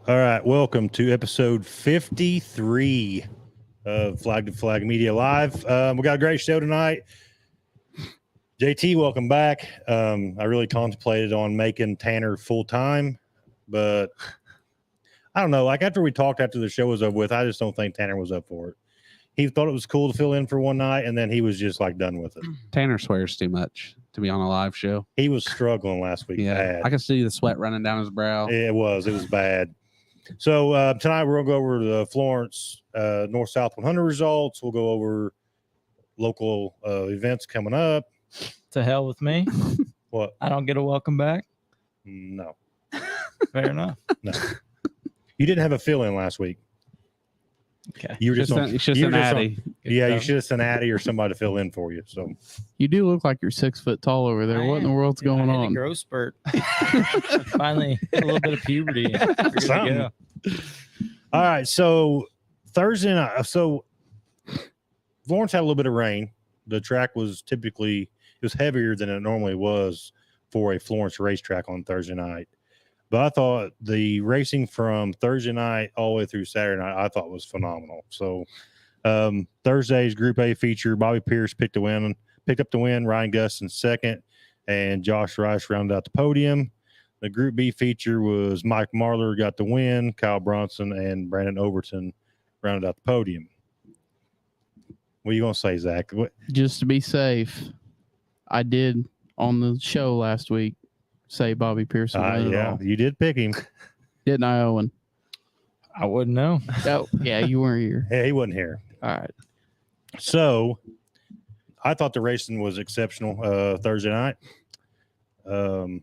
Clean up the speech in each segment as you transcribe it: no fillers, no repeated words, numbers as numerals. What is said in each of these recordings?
All right, welcome to episode 53 of Flag to Flag Media Live. We got a great show tonight. JT, welcome back. I really contemplated on making Tanner full time, but I don't know. Like after we talked after the show was over with, I just don't think Tanner was up for it. He thought it was cool to fill in for one night, and then he was just like done with it. Tanner swears too much to be on a live show. He was struggling last week. Yeah, bad. I can see the sweat running down his brow. It was bad. So tonight we're going to go over the Florence North-South 100 results. We'll go over local events coming up. To hell with me. What? I don't get a welcome back. No. Fair enough. No. You didn't have a fill-in last week. Okay. You were just on, it's just you an were just addy. yeah, you should have sent Addy or somebody to fill in for you. So You do look like you're 6 foot tall over there. What in the world's going I had on? a growth spurt. Finally, a little bit of puberty. We're good to Something. go. all right, so Thursday night. So Florence had a little bit of rain. The track was it was heavier than it normally was for a Florence racetrack on Thursday night. But I thought the racing from Thursday night all the way through Saturday night, I thought was phenomenal. So Thursday's Group A feature, Bobby Pierce picked up the win, Ryan Gustin second, and Josh Rice rounded out the podium. The Group B feature was Mike Marler got the win, Kyle Bronson and Brandon Overton rounded out the podium. What are you going to say, Zach? Just to be safe, I did on the show last week say Bobby Pearson. Yeah, you did pick him. Didn't I, Owen? I wouldn't know. Oh, yeah, you weren't here. Yeah, he wasn't here. All right. So I thought the racing was exceptional Thursday night. Do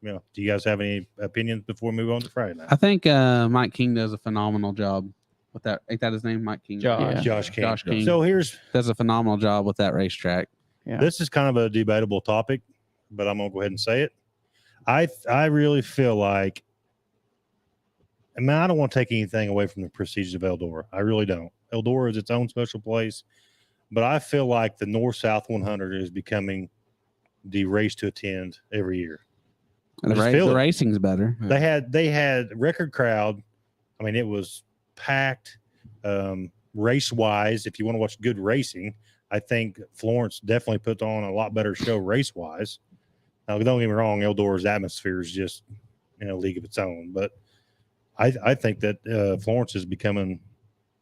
you guys have any opinions before we move on to Friday night? I think Mike King does a phenomenal job with that. Ain't that his name? Mike King. Josh. Yeah. Josh King. Josh King. So Does a phenomenal job with that racetrack. Yeah. this is kind of a debatable topic, but I'm gonna go ahead and say it. I really feel like, I don't want to take anything away from the prestige of Eldora. I really don't. Eldora is its own special place, but I feel like the North-South 100 is becoming the race to attend every year. And I just feel the it. racing's better. They had record crowd. I mean, it was packed. Race wise, if you want to watch good racing, I think Florence definitely put on a lot better show race wise. Now, don't get me wrong, Eldora's atmosphere is just in a league of its own, but I think that Florence is becoming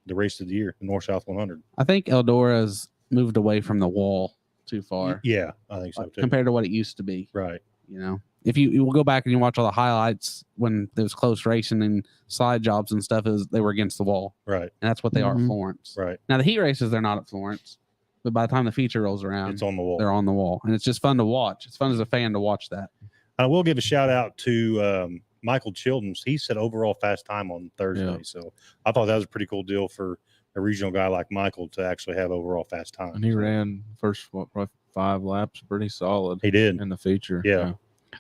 the race of the year, the North-South 100. I think Eldora's moved away from the wall too far Yeah, I think so too. compared to what it used to be. Right. You know, if you will go back and you watch all the highlights when there was close racing and slide jobs and stuff, they were against the wall, Right. and that's what they are at Mhm. Florence. Right. Now the heat races, they're not at Florence, but by the time the feature rolls around, It's on the wall. they're on the wall, and it's just fun to watch. It's fun as a fan to watch that. I will give a shout out to Michael Childens. He set overall fast time on Thursday. Yeah. So I thought that was a pretty cool deal for a regional guy like Michael to actually have overall fast time. And he ran first probably 5 laps pretty solid He did. in the feature. Yeah.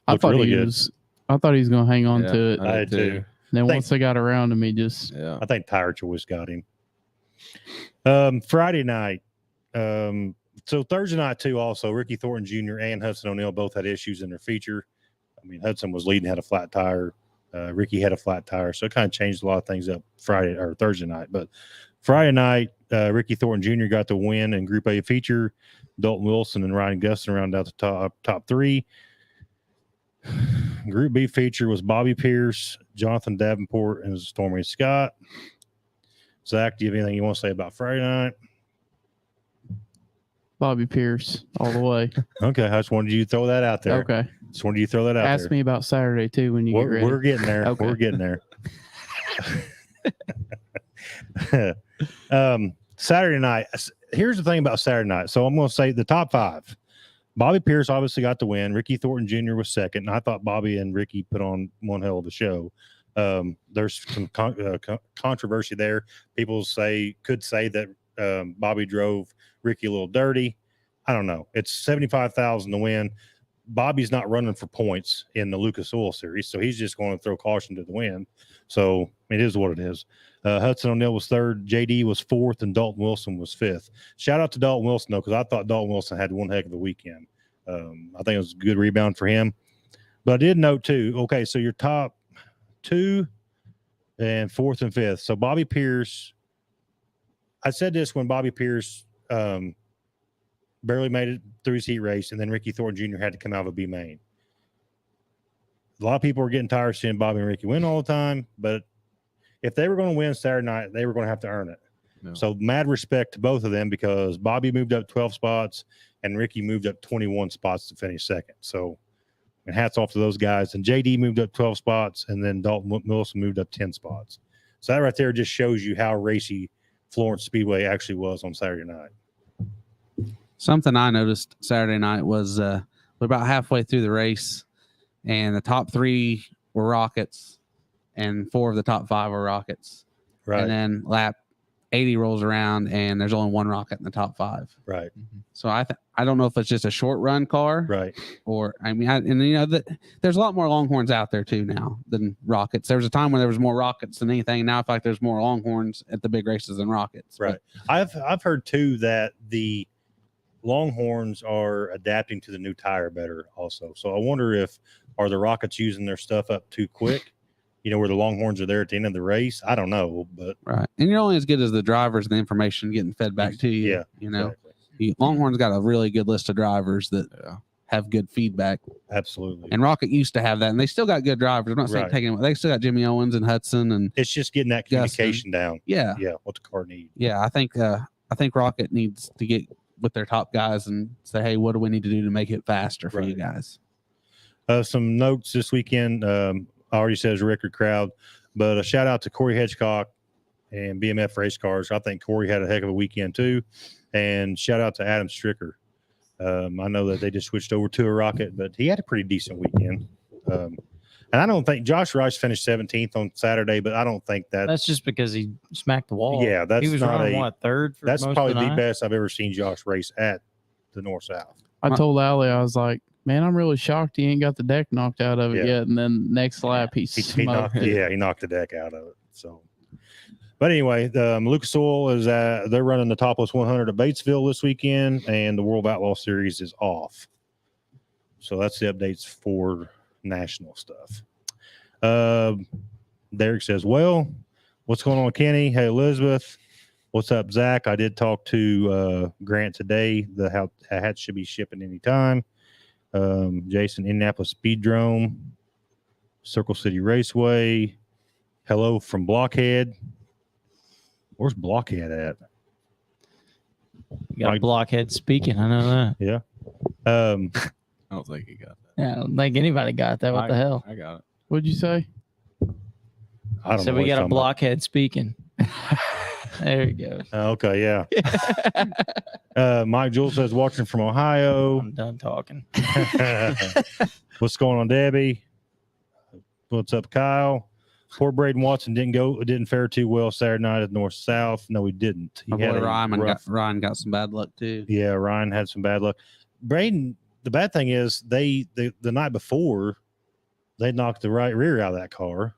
I Looked thought really he good. was. I thought he was going to hang on Yeah, to it. I did too. Then Thank- once they got around him, he just. Yeah. I think tire choice got him. Friday night. So Thursday night too. Also, Ricky Thornton Jr. and Hudson O'Neill both had issues in their feature. I mean, Hudson was leading, had a flat tire. Ricky had a flat tire, so it kind of changed a lot of things up Friday or Thursday night. But Friday night, Ricky Thornton Jr. got the win in Group A feature. Dalton Wilson and Ryan Gustin rounded out the top three. Group B feature was Bobby Pierce, Jonathan Davenport, and Stormy Scott. Zach, do you have anything you want to say about Friday night? Bobby Pierce all the way. Okay, I just wanted you to throw that out there. Okay. Just wanted you to throw that out Ask there. me about Saturday too when you get ready. We're getting there. Okay. We're getting there. Saturday night. Here's the thing about Saturday night. So I'm going to say the top 5. Bobby Pierce obviously got the win. Ricky Thornton Jr. was second. And I thought Bobby and Ricky put on one hell of a show. There's some controversy there. People could say that Bobby drove Ricky a little dirty. I don't know. It's $75,000 to win. Bobby's not running for points in the Lucas Oil Series, so he's just going to throw caution to the wind. So it is what it is. Hudson O'Neill was third, JD was fourth, and Dalton Wilson was fifth. Shout out to Dalton Wilson, though, because I thought Dalton Wilson had one heck of a weekend. I think it was a good rebound for him. But I did note, too, okay, so your top 2 and 4th and 5th. So Bobby Pierce, I said this when Bobby Pierce barely made it through his heat race, and then Ricky Thornton Jr. had to come out of a B main. A lot of people were getting tired of seeing Bobby and Ricky win all the time, but if they were going to win Saturday night, they were going to have to earn it. No. So mad respect to both of them, because Bobby moved up 12 spots and Ricky moved up 21 spots to finish second. So, and hats off to those guys. And JD moved up 12 spots, and then Dalton Wilson moved up 10 spots. So that right there just shows you how racy Florence Speedway actually was on Saturday night. Something I noticed Saturday night was we're about halfway through the race, and the top 3 were Rockets, and 4 of the top 5 were Rockets. Right. And then lap 80 rolls around, and there's only 1 Rocket in the top 5. Right. So I don't know if it's just a short run car, Right. or there's a lot more Longhorns out there too now than Rockets. There was a time when there was more Rockets than anything. Now I feel like there's more Longhorns at the big races than Rockets. Right. I've heard too that the Longhorns are adapting to the new tire better also. So I wonder are the Rockets using their stuff up too quick? Where the Longhorns are there at the end of the race. I don't know, but Right. And you're only as good as the drivers and the information getting fed back to you. Yeah. Exactly. Longhorns got a really good list of drivers that have good feedback. Absolutely. And Rocket used to have that, and they still got good drivers. I'm not saying taking. They still got Jimmy Owens and Hudson, and it's just getting that communication down. Yeah. Yeah. What the car needs. Yeah. I think Rocket needs to get with their top guys and say, hey, what do we need to do to make it faster for you guys? Some notes this weekend. I already said it's a record crowd, but a shout out to Corey Hedgecock and BMF Race Cars. I think Corey had a heck of a weekend too. And shout out to Adam Stricker. I know that they just switched over to a Rocket, but he had a pretty decent weekend. And I don't think Josh Rice finished 17th on Saturday, but I don't think that's just because he smacked the wall. Yeah, that's he was not running third. For that's most probably of the night. best I've ever seen Josh race at the North South. I told Allie, I was like, man, I'm really shocked he ain't got the deck knocked out of it yet. And then next lap, he smoked it. He knocked the deck out of it. So, but anyway, the Lucas Oil is they're running the Topless 100 at Batesville this weekend, and the World Outlaw Series is off. So that's the updates for national stuff. Derek says, well, what's going on, Kenny? Hey, Elizabeth. What's up, Zach? I did talk to Grant today. The hats should be shipping anytime. Jason, Indianapolis Speedrome, Circle City Raceway. Hello from Blockhead. Where's Blockhead at? You got Blockhead speaking. I know that. Yeah. I don't think he got that. Yeah, I don't think anybody got that. What the hell? I got it. What'd you say? I don't know. So we got a Blockhead speaking. There he goes. Okay, yeah. Mike Jewell says, watching from Ohio. I'm done talking. What's going on, Debbie? What's up, Kyle? Poor Braden Watson didn't fare too well Saturday night at North South. No, he didn't. My boy Ryan got some bad luck too. Yeah, Ryan had some bad luck. Braden, the bad thing is the night before they knocked the right rear out of that car,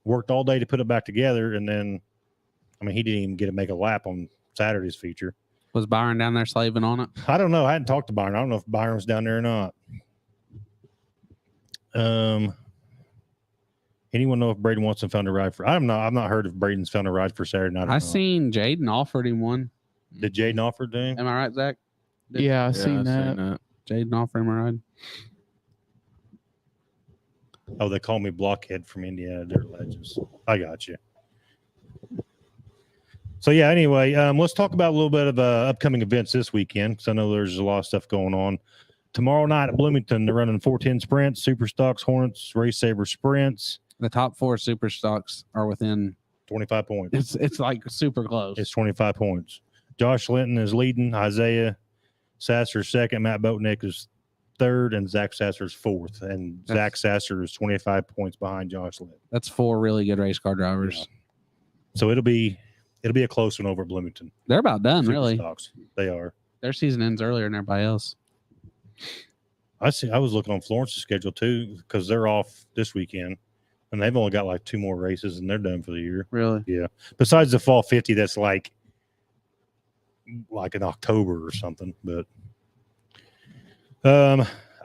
worked all day to put it back together, and then he didn't even get to make a lap on Saturday's feature. Was Byron down there slaving on it? I don't know. I hadn't talked to Byron. I don't know if Byron was down there or not. Anyone know if Braden Watson found a ride for? I've not heard if Braden's found a ride for Saturday night. I seen Jaden offered him one. Did Jaden offer to him? Am I right, Zach? Yeah, I seen that. Jaden offered him a ride. Oh, they call me Blockhead from Indiana Dirt Legends. I got you. So yeah, anyway, let's talk about a little bit of upcoming events this weekend, because I know there's a lot of stuff going on. Tomorrow night at Bloomington, they're running 410 sprints, Super Stocks, Hornets, Race Saver sprints. The top 4 Super Stocks are within 25 points. It's like super close. It's 25 points. Josh Linton is leading, Isaiah Sasser second, Matt Boatnick is third, and Zach Sasser is fourth. And Zach Sasser is 25 points behind Josh Linton. That's 4 really good race car drivers. Yeah. So it'll be a close one over at Bloomington. They're about done, Super really. Stocks. They are. Their season ends earlier than everybody else. I was looking on Florence's schedule too, because they're off this weekend, and they've only got like 2 more races, and they're done for the year. Really? Yeah. Besides the Fall 50, that's like in October or something. But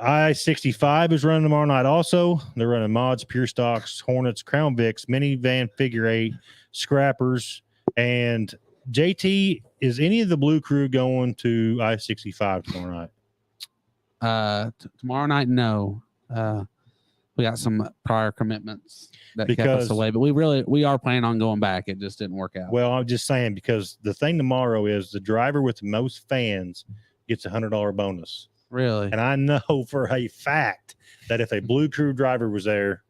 I-65 is running tomorrow night also. They're running mods, pure stocks, Hornets, Crown Vics, minivan, figure eight, scrappers. And JT, is any of the Blue Crew going to I-65 tomorrow night? Tomorrow night, no. We got some prior commitments that kept us Because- away, but we are planning on going back. It just didn't work out. Well, I'm just saying, because the thing tomorrow is the driver with the most fans gets $100 bonus. Really? And I know for a fact that if a Blue Crew driver was there,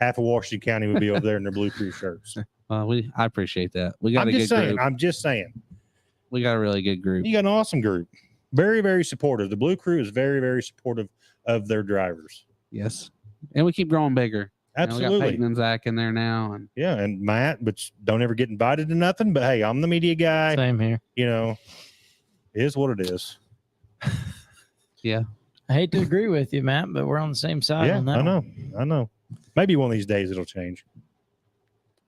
half of Washington County would be over there in their Blue Crew shirts. I appreciate that. We got I'm a good just saying. group. I'm just saying. We got a really good group. You got an awesome group. Very, very supportive. The Blue Crew is very, very supportive of their drivers. Yes. And we keep growing bigger. You know, we got Absolutely. Peyton and Zach in there now. And Yeah, and Matt, but don't ever get invited to nothing. But hey, I'm the media guy. Same here. You know, it is what it is. I hate to agree with you, Matt, but we're on the same side Yeah, on that. I know. Maybe one of these days it'll change.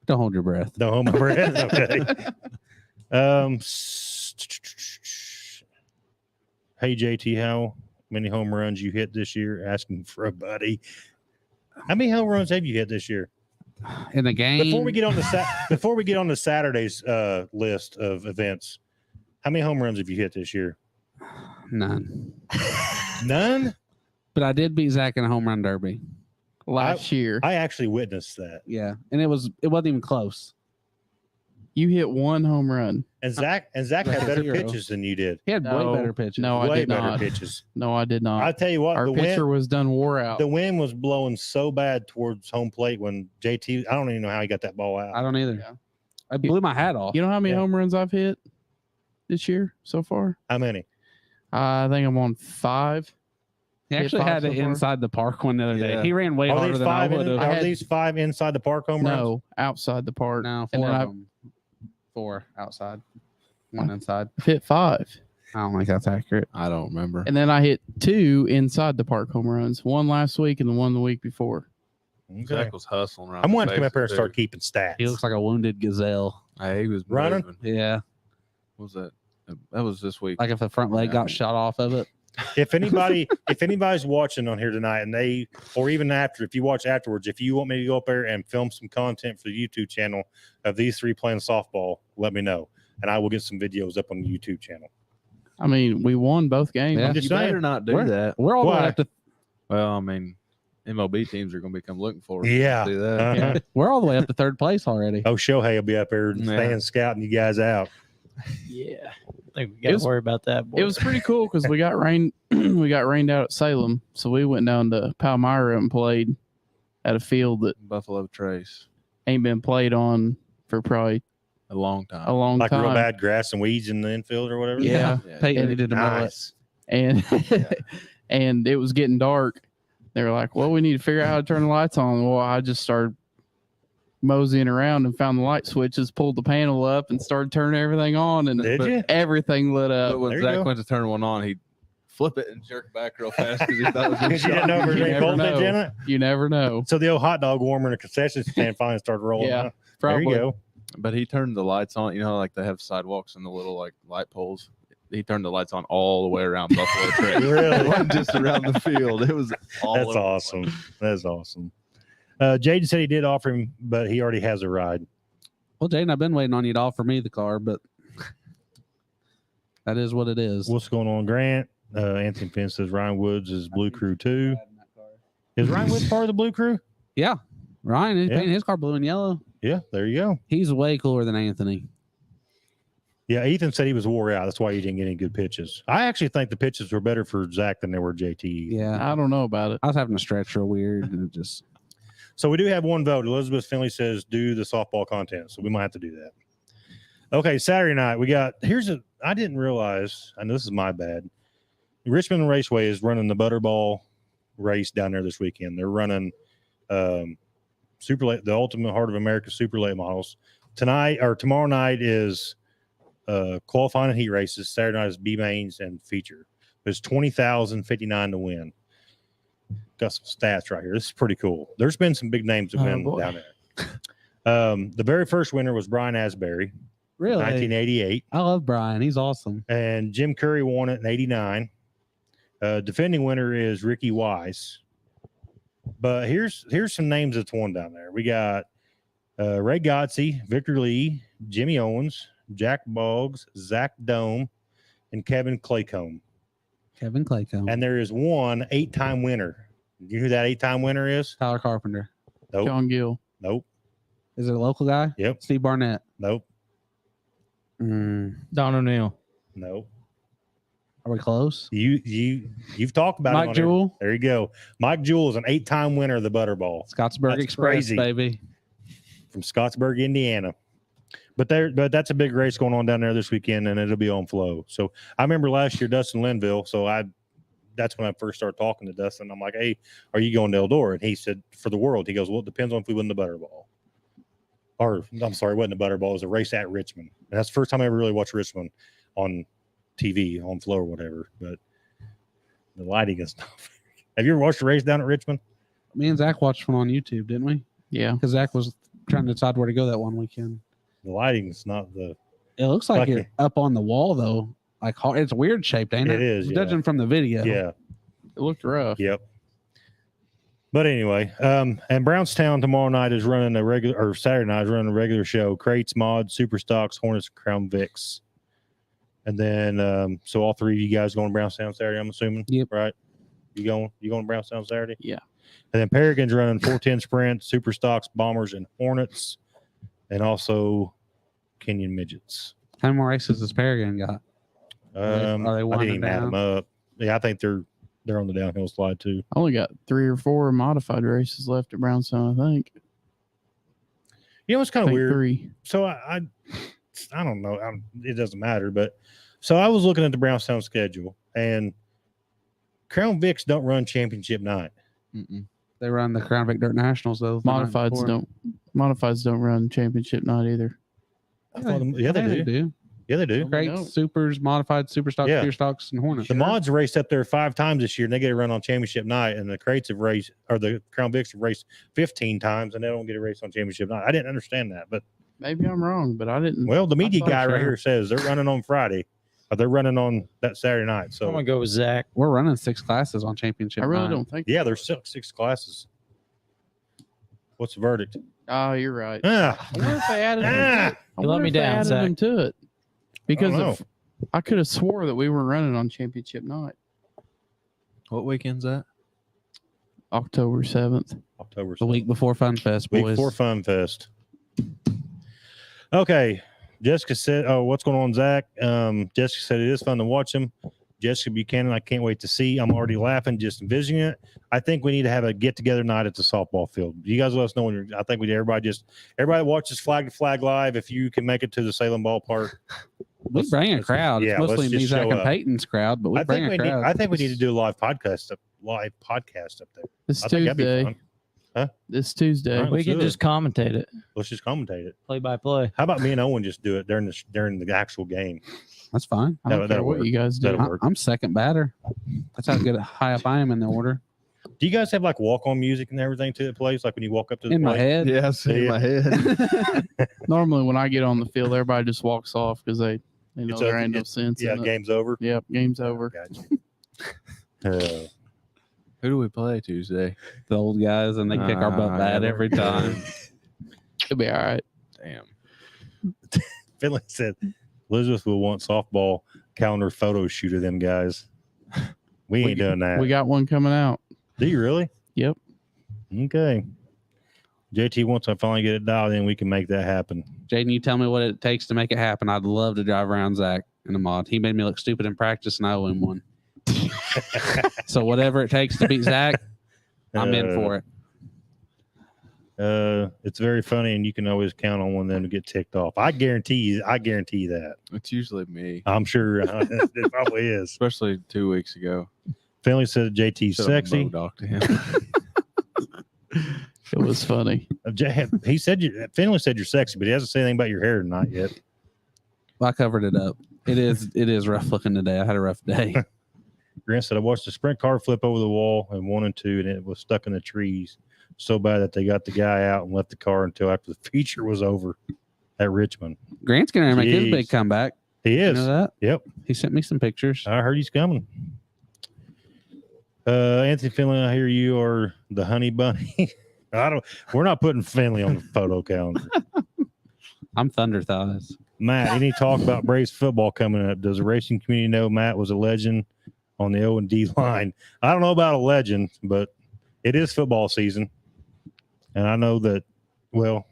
don't hold your breath. Don't hold my breath. Okay. Hey JT, how many home runs you hit this year? Asking for a buddy. How many home runs have you hit this year? In the game. Before we get on the Saturday's list of events, how many home runs have you hit this year? None. None. But I did beat Zach in a home run derby. Last year, I actually witnessed that. Yeah. And it wasn't even close. you hit one home run. And Zach had Zach better zero. pitches than you did. He had No, way better pitches. no, I Way did better not. pitches. No, I did not. I tell you what, Our the pitcher wind, was done wore out. the wind was blowing so bad towards home plate when JT. I don't even know how he got that ball out. I don't either. Yeah. I blew my hat off. You know how many Yeah. home runs I've hit this year so far? How many? I think I'm on 5. He hit actually five had so it far. inside the park one the other day. Yeah. He ran way Are harder these than I five? would have. I Are had- these 5 inside the park home runs? No, outside the park. No, And 4 then of them. 4 outside, 1 inside. I've hit 5. I don't think that's accurate. I don't remember. And then I hit 2 inside the park home runs. 1 last week and the 1 the week before. Okay. Zach was hustling around. I'm the wanting to come up here and bases, start too. keeping stats. He looks like a wounded gazelle. He was Running? moving. Yeah, What was that? That was this week. like if the front leg got shot off of it. If anybody's watching on here tonight and or even after, if you watch afterwards, if you want me to go up there and film some content for the YouTube channel of these 3 playing softball, let me know. And I will get some videos up on the YouTube channel. I mean, we won both games. Yeah. I'm just you saying. better not do We're- that. We're all the way Why? up to Well, I mean, MLB teams are going to become looking for. Yeah. Do that. Uh-huh. we're all the way up to 3rd place already. Oh, Shohei will be up there Yeah. staying scouting you guys out. Yeah. I think we It got to was- worry about that. It was pretty cool because we got rained. We got rained out at Salem, so we went down to Palmyra and played at a field that Buffalo Trace. ain't been played on for probably A long time. a long Like time. real bad grass and weeds in the infield or whatever. Yeah. Peyton And- needed to mow it. Nice. and and it was getting dark. They were like, "Well, we need to figure out how to turn the lights on." Well, I just started moseying around and found the light switches, pulled the panel up, and started turning everything on, and Did you? everything lit But up. when There you Zach go. went to turn one on, he'd flip it and jerk back real fast because he thought it was going Because you didn't know if there was You any never voltage know. in it. You never know. So the old hot dog warmer in the concession stand finally started rolling. Yeah, Huh? Probably. There you go. But he turned the lights on. You know, like they have sidewalks and the little like light poles. He turned the lights on all the way around Buffalo Trace. Really? It wasn't just around the field. It was all That's over the awesome. place. That's awesome. Jaden said he did offer him, but he already has a ride. Well, Jaden, I've been waiting on you to offer me the car, but that is what it is. What's going on, Grant? Anthony Finn says Ryan Woods is Blue Crew too. Is Ryan Woods part of the Blue Crew? Yeah, Ryan, he's Yeah. painting his car blue and yellow. Yeah, there you go. He's way cooler than Anthony. Yeah, Ethan said he was wore out. That's why he didn't get any good pitches. I actually think the pitches were better for Zach than they were JT. Yeah, I don't know about it. I was having to stretch real weird and it just So we do have one vote. Elizabeth Finley says do the softball content. So we might have to do that. Okay, Saturday night we got. I didn't realize. I know this is my bad. Richmond Raceway is running the Butterball race down there this weekend. They're running super late, the Ultimate Heart of America super late models. Tonight or tomorrow night is qualifying and heat races. Saturday night is B mains and feature. There's 20,059 to win. Got some stats right here. This is pretty cool. There's been some big names that Oh, win boy. down there. The very first winner was Brian Asbury, really. 1988, I love Brian. He's awesome. and Jim Curry won it in 89. Defending winner is Ricky Wise. But here's some names that's won down there. We got Ray Godsey, Victor Lee, Jimmy Owens, Jack Boggs, Zach Dome, and Kevin Claycomb. Kevin Claycomb. And there is one 8-time winner. You know who that 8-time winner is? Tyler Carpenter. Nope. John Gill. Nope. Is it a local guy? Yep. Steve Barnett. Nope. Don O'Neill. Nope. Are we close? You've talked about it Mike on here. Jewell. There you go. Mike Jewell is an 8-time winner of the Butterball Scottsburg That's Express, crazy. baby. from Scottsburg, Indiana. But that's a big race going on down there this weekend, and it'll be on Flow. So I remember last year Dustin Linville. So that's when I first started talking to Dustin. I'm like, hey, are you going to Eldora? And he said, for the world. He goes, well, it depends on if we win the Butterball. Or I'm sorry, it wasn't the Butterball. It was a race at Richmond. And that's the first time I ever really watched Richmond on TV, on Flow or whatever. But the lighting is not very. Have you ever watched a race down at Richmond? Me and Zach watched one on YouTube, didn't we? Yeah. Because Zach was trying to decide where to go that one weekend. The lighting's not the. It looks like Like you're up on the wall, though. Like it's weird shaped, ain't it? It is, yeah. Judging from the video. Yeah. It looked rough. Yep. But anyway, and Brownstown tomorrow night is running a regular, or Saturday night is running a regular show. Crates, Mods, Super Stocks, Hornets, Crown Vics. And then, so all three of you guys going to Brownstown Saturday, I'm assuming? Yep. Right? You going to Brownstown Saturday? Yeah. And then Paragon's running 410 Sprint, Super Stocks, Bombers, and Hornets, and also Kenyon Midgets. How many more races has Paragon got? Are they I didn't winding even add them up. Yeah, I think they're on the downhill slide too. I only got 3 or 4 modified races left at Brownstown, I think. You know, it's kind I of think weird. 3. So I don't know. It doesn't matter. But so I was looking at the Brownstown schedule, and Crown Vics don't run championship night. Mm-mm. They run the Crown Vic Dirt Nationals, though. the night Modifieds before. Modifieds don't run championship night either. I thought yeah, they do. Yeah, they do. No. Crates, Supers, Modified, Super Stocks, Yeah. Pure Stocks, and Hornets. The Mods raced up there 5 times this year, and they get a run on championship night. And the Crates have raced, or the Crown Vics have raced 15 times, and they don't get a race on championship night. I didn't understand that, but Maybe I'm wrong, but I didn't. well, the media thought guy right so. here says they're running on Friday, or they're running on that Saturday night. I'm So gonna go with Zach. We're running 6 classes on championship I really night. don't think. yeah, there's 6 classes. What's the verdict? Oh, you're right. Ah, I wonder if they added. ah. I You let wonder me if they down, added Zach. them to it because know. of, I could have swore that we were running on championship night, What weekend's that? October 7th. October The week before Fun Fest, Week boys. 4 Fun Fest. Okay. Jessica said, oh, what's going on, Zach? Jessica said it is fun to watch him. Jessica Buchanan, I can't wait to see. I'm already laughing just envisioning it. I think we need to have a get together night at the softball field. You guys let us know when you're. I think everybody watches Flag to Flag live. If you can make it to the Salem ballpark, We bring a let's- crowd. yeah, It's let's mostly me, just Zach, show and up. Peyton's crowd, but we bring a crowd. I think we need to do a live podcast up there. This I think that'd be Tuesday. fun. This Tuesday. All right. We Let's can do it. just commentate it, Let's just commentate it. play by play. How about me and Owen just do it during the actual game? That's fine. I don't That'll care what work. you guys do. That'll work. I'm second batter. That's how good high up I am in the order. Do you guys have like walk on music and everything to the place? Like when you walk up to the In my plate? head. Yeah, I see in my head. Normally, when I get on the field, everybody just walks off because they know It's there over. ain't no sense. Yeah, in it. game's over. Yep, game's over. Gotcha. Who do we play Tuesday? The old guys, and they kick our butt bad yeah, every time. It'll be all right. Damn. Finley said Elizabeth will want softball calendar photo shoot of them guys. We ain't doing that. We got one coming out. Do you really? Yep. Okay. JT, once I finally get it dialed in, we can make that happen. Jaden, you tell me what it takes to make it happen. I'd love to drive around Zach in a mod. He made me look stupid in practice, and I owe him one. So whatever it takes to beat Zach, I'm in for it. It's very funny, and you can always count on one of them to get ticked off. I guarantee that. It's usually me, I'm sure it probably is. especially 2 weeks ago. Finley said JT's Should've sexy. Modocked him. It was funny. He said Finley said you're sexy, but he hasn't said anything about your hair tonight yet. Well, I covered it up. It is rough looking today. I had a rough day. Grant said I watched a sprint car flip over the wall in 1 and 2, and it was stuck in the trees so bad that they got the guy out and left the car until after the feature was over at Richmond. Grant's gonna make his Jeez. big comeback. He You is. know that? Yep. He sent me some pictures. I heard he's coming. Anthony Finley, I hear you are the honey bunny. We're not putting Finley on the photo calendar. I'm Thunder Thighs. Matt, any talk about Braves football coming up? Does the racing community know Matt was a legend on the O&D line? I don't know about a legend, but it is football season. And I know that, well,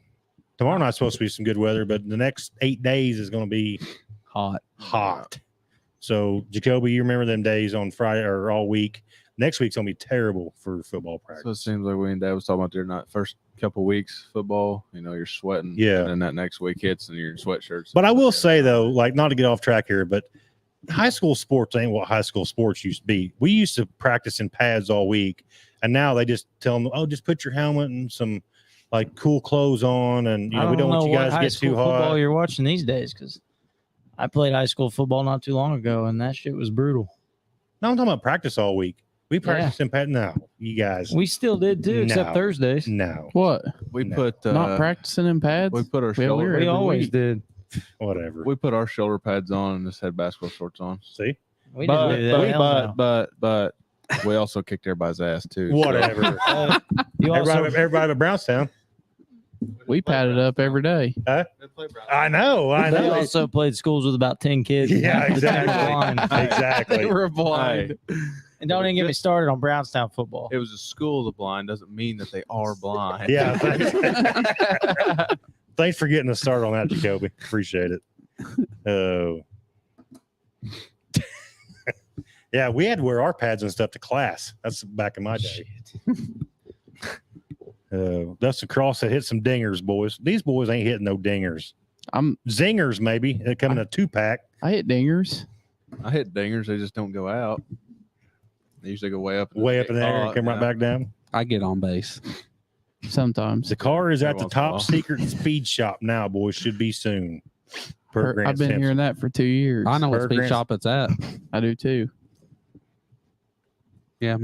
tomorrow night's supposed to be some good weather, but the next 8 days is going to be hot. So, Jacoby, you remember them days on Friday or all week. Next week's going to be terrible for football practice. So it seems like we and Dad was talking about there not first couple weeks football. You're sweating. Yeah. And then that next week hits and you're in sweatshirts. But I will say, though, like, not to get off track here, but high school sports ain't what high school sports used to be. We used to practice in pads all week, and now they just tell them, oh, just put your helmet and some, like, cool clothes on, and, we don't want you guys to get too hot. Football you're watching these days, because I played high school football not too long ago, and that shit was brutal. No, I'm talking about practice all week. We practiced in pads. No, you guys. We still did, too, except No. Thursdays. No, What? We No. put Not practicing in pads? we put our Well, shoulder We every always week. did. whatever. we put our shoulder pads on and just had basketball shorts on. See? We didn't do that. Hell no. But we also kicked everybody's ass too. so- Whatever. You also, everybody at Brownstown. We padded up every day. I know. they also played schools with about 10 kids. Yeah, They were exactly. blind. Exactly. They were blind. And don't even get me started on Brownstown football. It was a school of the blind doesn't mean that they are blind. Yeah. Thanks for getting us started on that, Jacoby. Appreciate it. Oh. Yeah, we had to wear our pads and stuff to class. That's back in my day. Dustin Cross said, hit some dingers, boys. These boys ain't hitting no dingers. Zingers, maybe. They come in a 2-pack. I hit dingers. I hit dingers, they just don't go out. They usually go way up Way up in the air and come right back down. I get on base. Sometimes. The car is at Every the once in a top while. secret speed shop now, boys. Should be soon. Per Grant I've been Simpson. hearing that for 2 years. I know what speed Burgers. shop it's at. I do too. Yeah,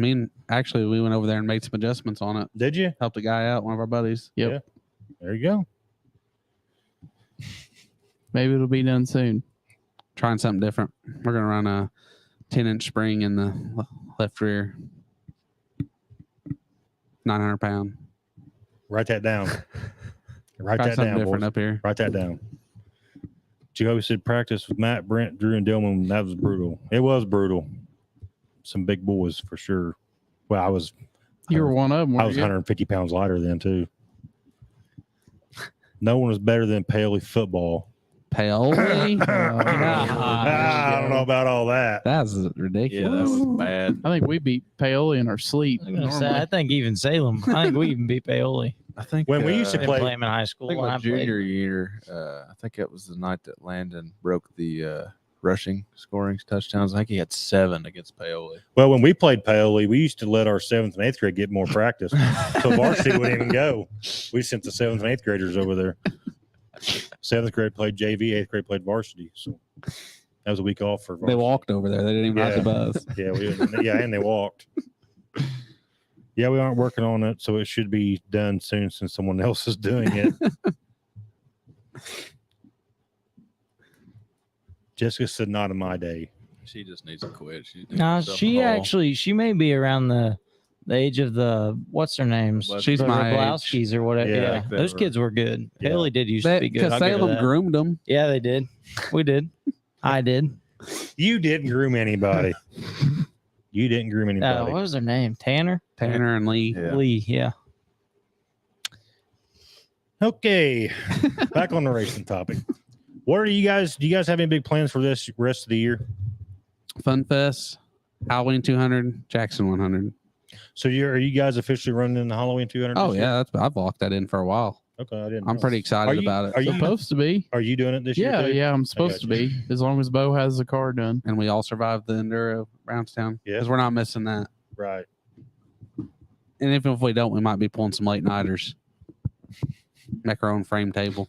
actually, we went over there and made some adjustments on it. Did you? Helped a guy out, one of our buddies. Yep. Yeah. There you go. Maybe it'll be done soon. Trying something different. We're going to run a 10-inch spring in the left rear. 900 pound. Write that down. Write Try that something down, different boys. up here. Write that down. Joe said practice with Matt, Brent, Drew, and Dillman. That was brutal. It was brutal. Some big boys for sure. Well, I was. You were one of them. I was 150 pounds lighter then too. No one was better than Paoli football. Paoli? I don't know about all that. That's Yeah, ridiculous. that was bad. I think we beat Paoli in our sleep. I was gonna say, normally. I think even Salem. I think we even beat Paoli. I think When we used to I didn't play- play him in high school. I think when my I played. junior year, I think it was the night that Landon broke the rushing scoring touchdowns. I think he had 7 against Paoli. Well, when we played Paoli, we used to let our 7th and 8th grade get more practice. So varsity wouldn't even go. We sent the 7th and 8th graders over there. 7th grade played JV, 8th grade played varsity. So that was a week off for varsity. They walked over there. They didn't even ride the bus. Yeah, and they walked. Yeah, we aren't working on it, so it should be done soon since someone else is doing it. Jessica said, not in my day. She just needs to quit. She No, she may be around the age of the what's her names? She's the my age. Rablowskis or whatever. Yeah. Yeah, those kids were good. Yeah. Paoli did used to be good. Because I'll give her Salem that. groomed them. Yeah, they did. We did. I did. You didn't groom anybody. You didn't groom What anybody. was their name? Tanner? Tanner and Lee. Yeah. Lee, yeah. Okay, back on the racing topic. What are you guys? Do you guys have any big plans for this rest of the year? Fun Fest, Halloween 200, Jackson 100. So are you guys officially running in the Halloween 200? Oh this year? yeah, I've locked that in for a while. Okay, I didn't. I'm know. pretty excited Are you- about it. are you- Supposed to be. Are you doing it this year? Yeah, too? yeah, I'm supposed to you. be. As long as Bo has the car done. And we all survived the Enduro Brownstown. Yeah. Because we're not missing that. Right. And even if we don't, we might be pulling some late nighters. Make our own frame table.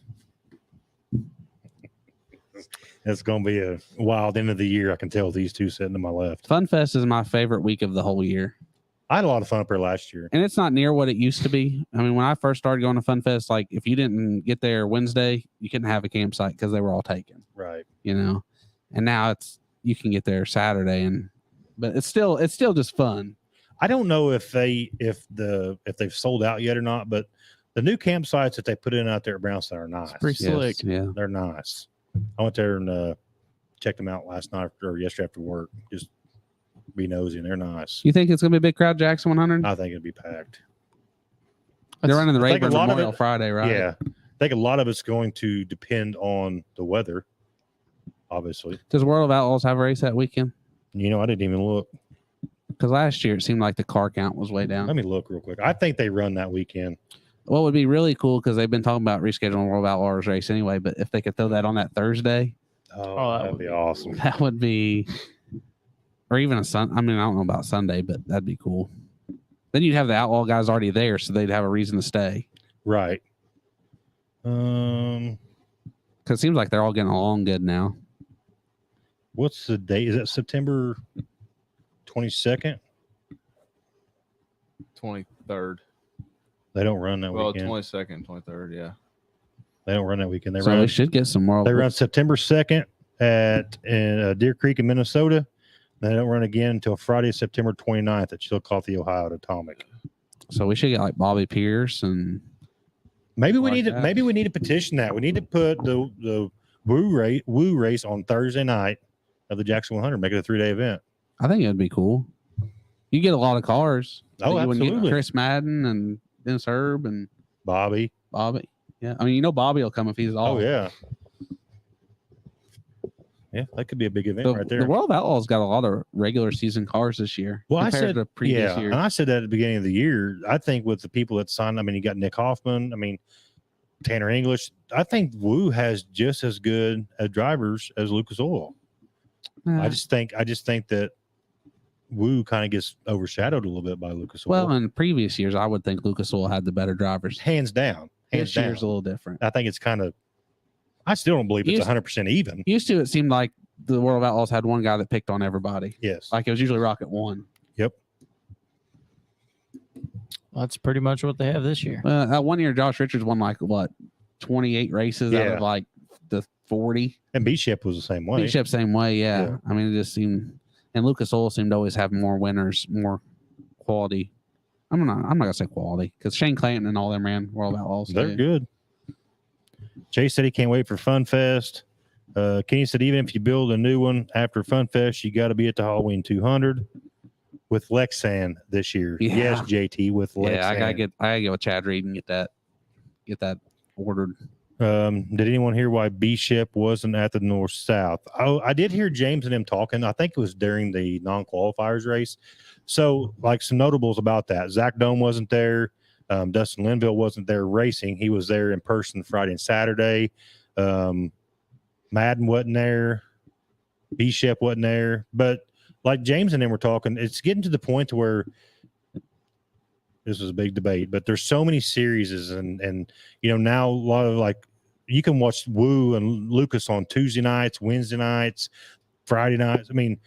It's going to be a wild end of the year. I can tell these two sitting to my left. Fun Fest is my favorite week of the whole year. I had a lot of fun up there last year. And it's not near what it used to be. I mean, when I first started going to Fun Fest, like if you didn't get there Wednesday, you couldn't have a campsite because they were all taken, Right. you know. And now you can get there Saturday, but it's still just fun. I don't know if they've sold out yet or not, but the new campsites that they put in out there at Brownstown are nice. It's pretty Yes, slick. yeah. They're nice. I went there and checked them out last night or yesterday after work. Just be nosy, and they're nice. You think it's gonna be a big crowd, Jackson 100? I think it'd be packed. They're running the I think a Rayburn lot of Memorial it- Friday, right? Yeah, I think a lot of it's going to depend on the weather, obviously. Does World of Outlaws have a race that weekend? You know, I didn't even look. Because last year it seemed like the car count was way down. Let me look real quick. I think they run that weekend. What would be really cool, because they've been talking about rescheduling World of Outlaws race anyway, but if they could throw that on that Thursday, Oh, that that'd would be be awesome. that would be, or even a Sun. I mean, I don't know about Sunday, but that'd be cool. Then you'd have the Outlaw guys already there, so they'd have a reason to stay. Right. Because it seems like they're all getting along good now. What's the date? Is that September 22nd? 23rd. They don't run that Well, weekend. 22nd, 23rd. Yeah. They don't run that weekend. They So run. we should get some more. They run September 2nd in Deer Creek in Minnesota. They don't run again until Friday, September 29th at Chillicothe, Ohio at Atomic. So we should get like Bobby Pierce and Maybe we Like need to that. maybe we need to petition that. We need to put the Woo race on Thursday night of the Jackson 100. Make it a 3-day event. I think it'd be cool. You get a lot of cars. Oh, You wouldn't get absolutely. Chris Madden and Dennis Herb and Bobby. Bobby. Yeah, I mean, Bobby will come if he's all. Oh yeah. Yeah, that could be a big event The, right there. the World of Outlaws got a lot of regular season cars this year. Well, I compared said, to previous yeah, years. and I said that at the beginning of the year. I think with the people that signed, I mean, you got Nick Hoffman. I mean, Tanner English. I think Woo has just as good as drivers as Lucas Oil. I just think that Woo kind of gets overshadowed a little bit by Lucas Oil. well, in previous years, I would think Lucas Oil had the better drivers. Hands down. Hands This down. year's a little different. I think it's kind of. I still don't believe it's Used- 100% even. Used to, it seemed like the World of Outlaws had one guy that picked on everybody. Yes. Like it was usually Rocket One. That's pretty much what they have this year. That one year, Josh Richards won like what 28 races out Yeah. of like the 40. And B-Ship was the same way. Bishop same way, yeah. Yeah. I mean, it just seemed, and Lucas Oil seemed to always have more winners, more quality. I'm not gonna say quality because Shane Clanton and all them ran World of Outlaws. They're too. good. Jay said he can't wait for Fun Fest. Kenny said even if you build a new one after Fun Fest, you got to be at the Halloween 200 with Lexan this year. Yeah. Yes, JT with Lexan. Yeah, I gotta get with Chad Reed and get that ordered. Did anyone hear why B-Ship wasn't at the North South? Oh, I did hear James and him talking. I think it was during the non-qualifiers race. So, like some notables about that. Zach Dome wasn't there. Dustin Linville wasn't there racing. He was there in person Friday and Saturday. Madden wasn't there. B-Ship wasn't there. But like James and them were talking, it's getting to the point to where this was a big debate, but there's so many series and now a lot of like you can watch Woo and Lucas on Tuesday nights, Wednesday nights, Friday nights. I mean,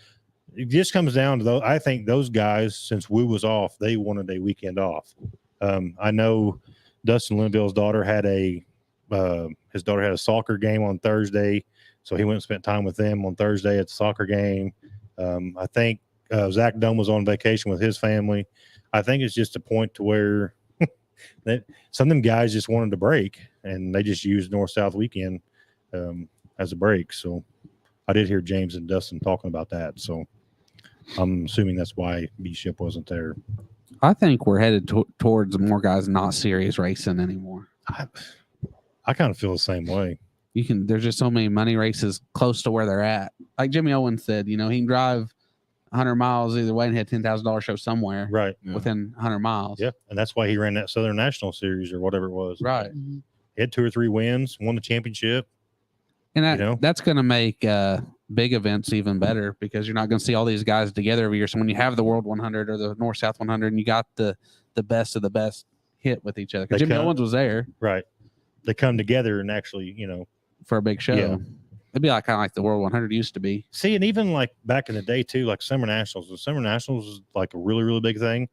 it just comes down to those. I think those guys, since Woo was off, they wanted a weekend off. I know Dustin Linville's daughter had his daughter had a soccer game on Thursday, so he went and spent time with them on Thursday at the soccer game. I think Zach Dunn was on vacation with his family. I think it's just a point to where that some of them guys just wanted to break, and they just used North-South weekend as a break. So I did hear James and Dustin talking about that. So I'm assuming that's why B-Ship wasn't there. I think we're headed towards more guys not serious racing anymore. I kind of feel the same way. There's just so many money races close to where they're at. Like Jimmy Owens said, he can drive 100 miles either way and hit $10,000 show somewhere Right. Yeah. within 100 miles. Yeah. And that's why he ran that Southern National Series or whatever it was. Right. He had 2 or 3 wins, won the championship. And that's going to make big events even better because you're not going to see all these guys together every year. So when you have the World 100 or the North South 100 and you got the best of the best hit with each other, because They Jimmy come- Owens was there Right. They come together and actually, for a big show. Yeah. It'd be kind of like the World 100 used to be. see, and even like back in the day too, like Summer Nationals. The Summer Nationals was like a really, really big thing.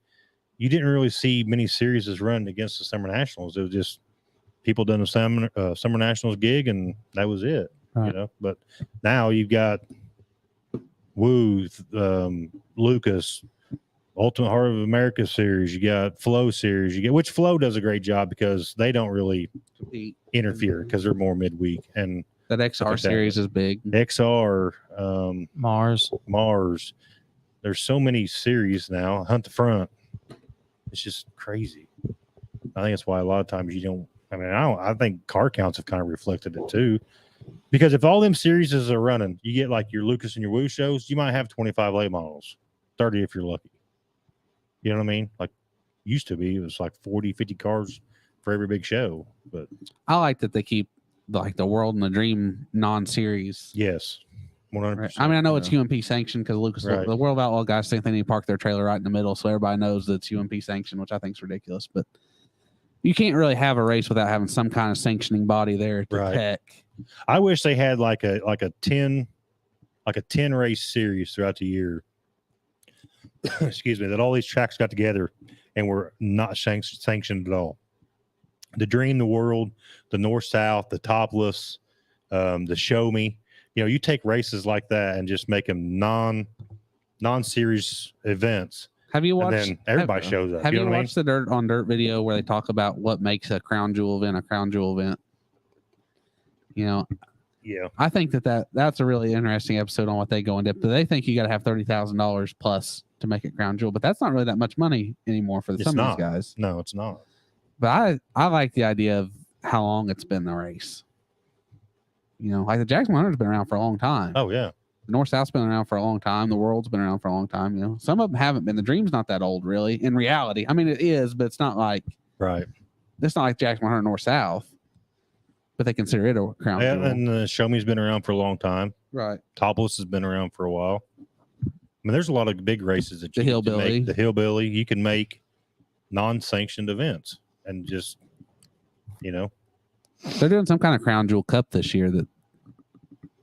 You didn't really see many series run against the Summer Nationals. It was just people done the Summer Nationals gig, and that was it. Right. But now you've got Woo, Lucas, Ultimate Heart of America series. You got Flow series. Which Flow does a great job because they don't really interfere because they're more midweek. And That XR series is big. XR, Mars. There's so many series now. Hunt the Front. It's just crazy. I think that's why a lot of times you don't. I think car counts have kind of reflected it too. Because if all them series are running, you get like your Lucas and your Woo shows, you might have 25 late models, 30 if you're lucky. You know what I mean? Like used to be, it was like 40, 50 cars for every big show. But I like that they keep like the World and the Dream non-series. yes, 100%. Right. I know it's UMP sanctioned because Lucas, Right. the World of Outlaw guys think they need to park their trailer right in the middle, so everybody knows that it's UMP sanctioned, which I think is ridiculous. But you can't really have a race without having some kind of sanctioning body there to Right. heck. I wish they had like a 10 race series throughout the year. Excuse me, that all these tracks got together and were not sanctioned at all. The Dream, the World, the North South, the Topless, the Show Me. You take races like that and just make them non-series events. Have you And watched? then everybody shows up. Have you know what I mean? watched the Dirt on Dirt video where they talk about what makes a crown jewel event a crown jewel event? Yeah. I think that's a really interesting episode on what they go in depth. They think you got to have $30,000 plus to make it crown jewel, but that's not really that much money anymore for some of these guys. No, it's not. But I like the idea of how long it's been the race. Like the Jackson 100 has been around for a long time. Oh yeah. The North South's been around for a long time. The World's been around for a long time. Some of them haven't been. The Dream's not that old, really. In reality, it is, but it's not like It's not like Jackson 100 North South, but they consider it a crown jewel. And Show Me's been around for a long time. Right. Topless has been around for a while. There's a lot of big races that The you Hillbilly. can make. The Hillbilly, you can make non-sanctioned events and just, They're doing some kind of crown jewel cup this year that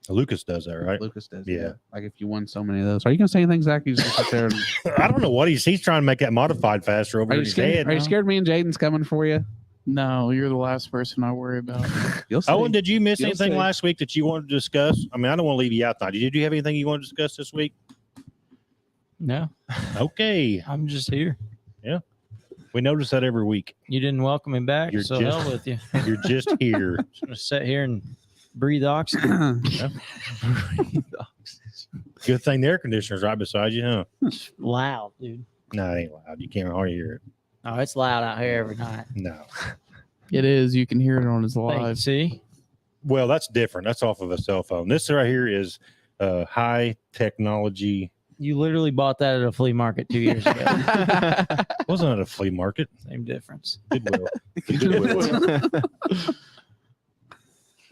Lucas does that, right? Lucas does. Yeah. Like if you won so many of those. Are you going to say anything, Zach? You just sit there. I don't know what he's trying to make that modified faster over Are you his scared? head. Are you scared me and Jaden's coming for you? No, you're the last person I worry about. You'll see. Owen, did you miss You'll anything see. last week that you wanted to discuss? I don't want to leave you out now. Did you have anything you want to discuss this week? No, Okay. I'm just here. We notice that every week. You didn't welcome me back, You're so just- hell with you. You're just here. Just gonna sit here and breathe oxygen. Good thing the air conditioner's right beside you, huh? Loud, dude. No, it ain't loud. You can't hardly hear it. Oh, it's loud out here every night. No. It is. You can hear it on his Thank you. live. See, Well, that's different. That's off of a cell phone. This right here is high technology. you literally bought that at a flea market 2 years ago. Wasn't at a flea market. Same difference. Goodwill. Goodwill.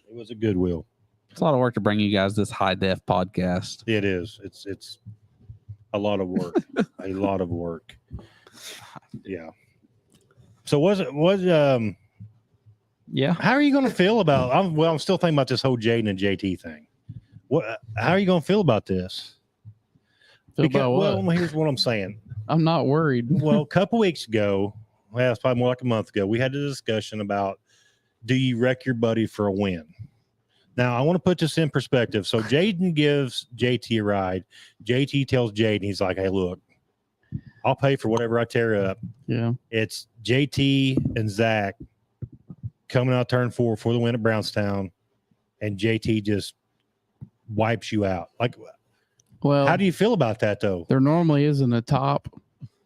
It was a Goodwill. It's a lot of work to bring you guys this high def podcast. It is. It's a lot of work. A lot of work. Yeah. So Yeah. how are you going to feel about? I'm still thinking about this whole Jaden and JT thing. How are you going to feel about this? Feel about what? Well, here's what I'm saying. I'm not worried. Well, a couple weeks ago, it's probably more like a month ago, we had a discussion about, do you wreck your buddy for a win? Now, I want to put this in perspective. So Jaden gives JT a ride. JT tells Jaden, he's like, hey, look, I'll pay for whatever I tear up. Yeah. It's JT and Zach coming out turn 4 for the win at Brownstown, and JT just wipes you out. Like, Well, how do you feel about that, though? there normally isn't a top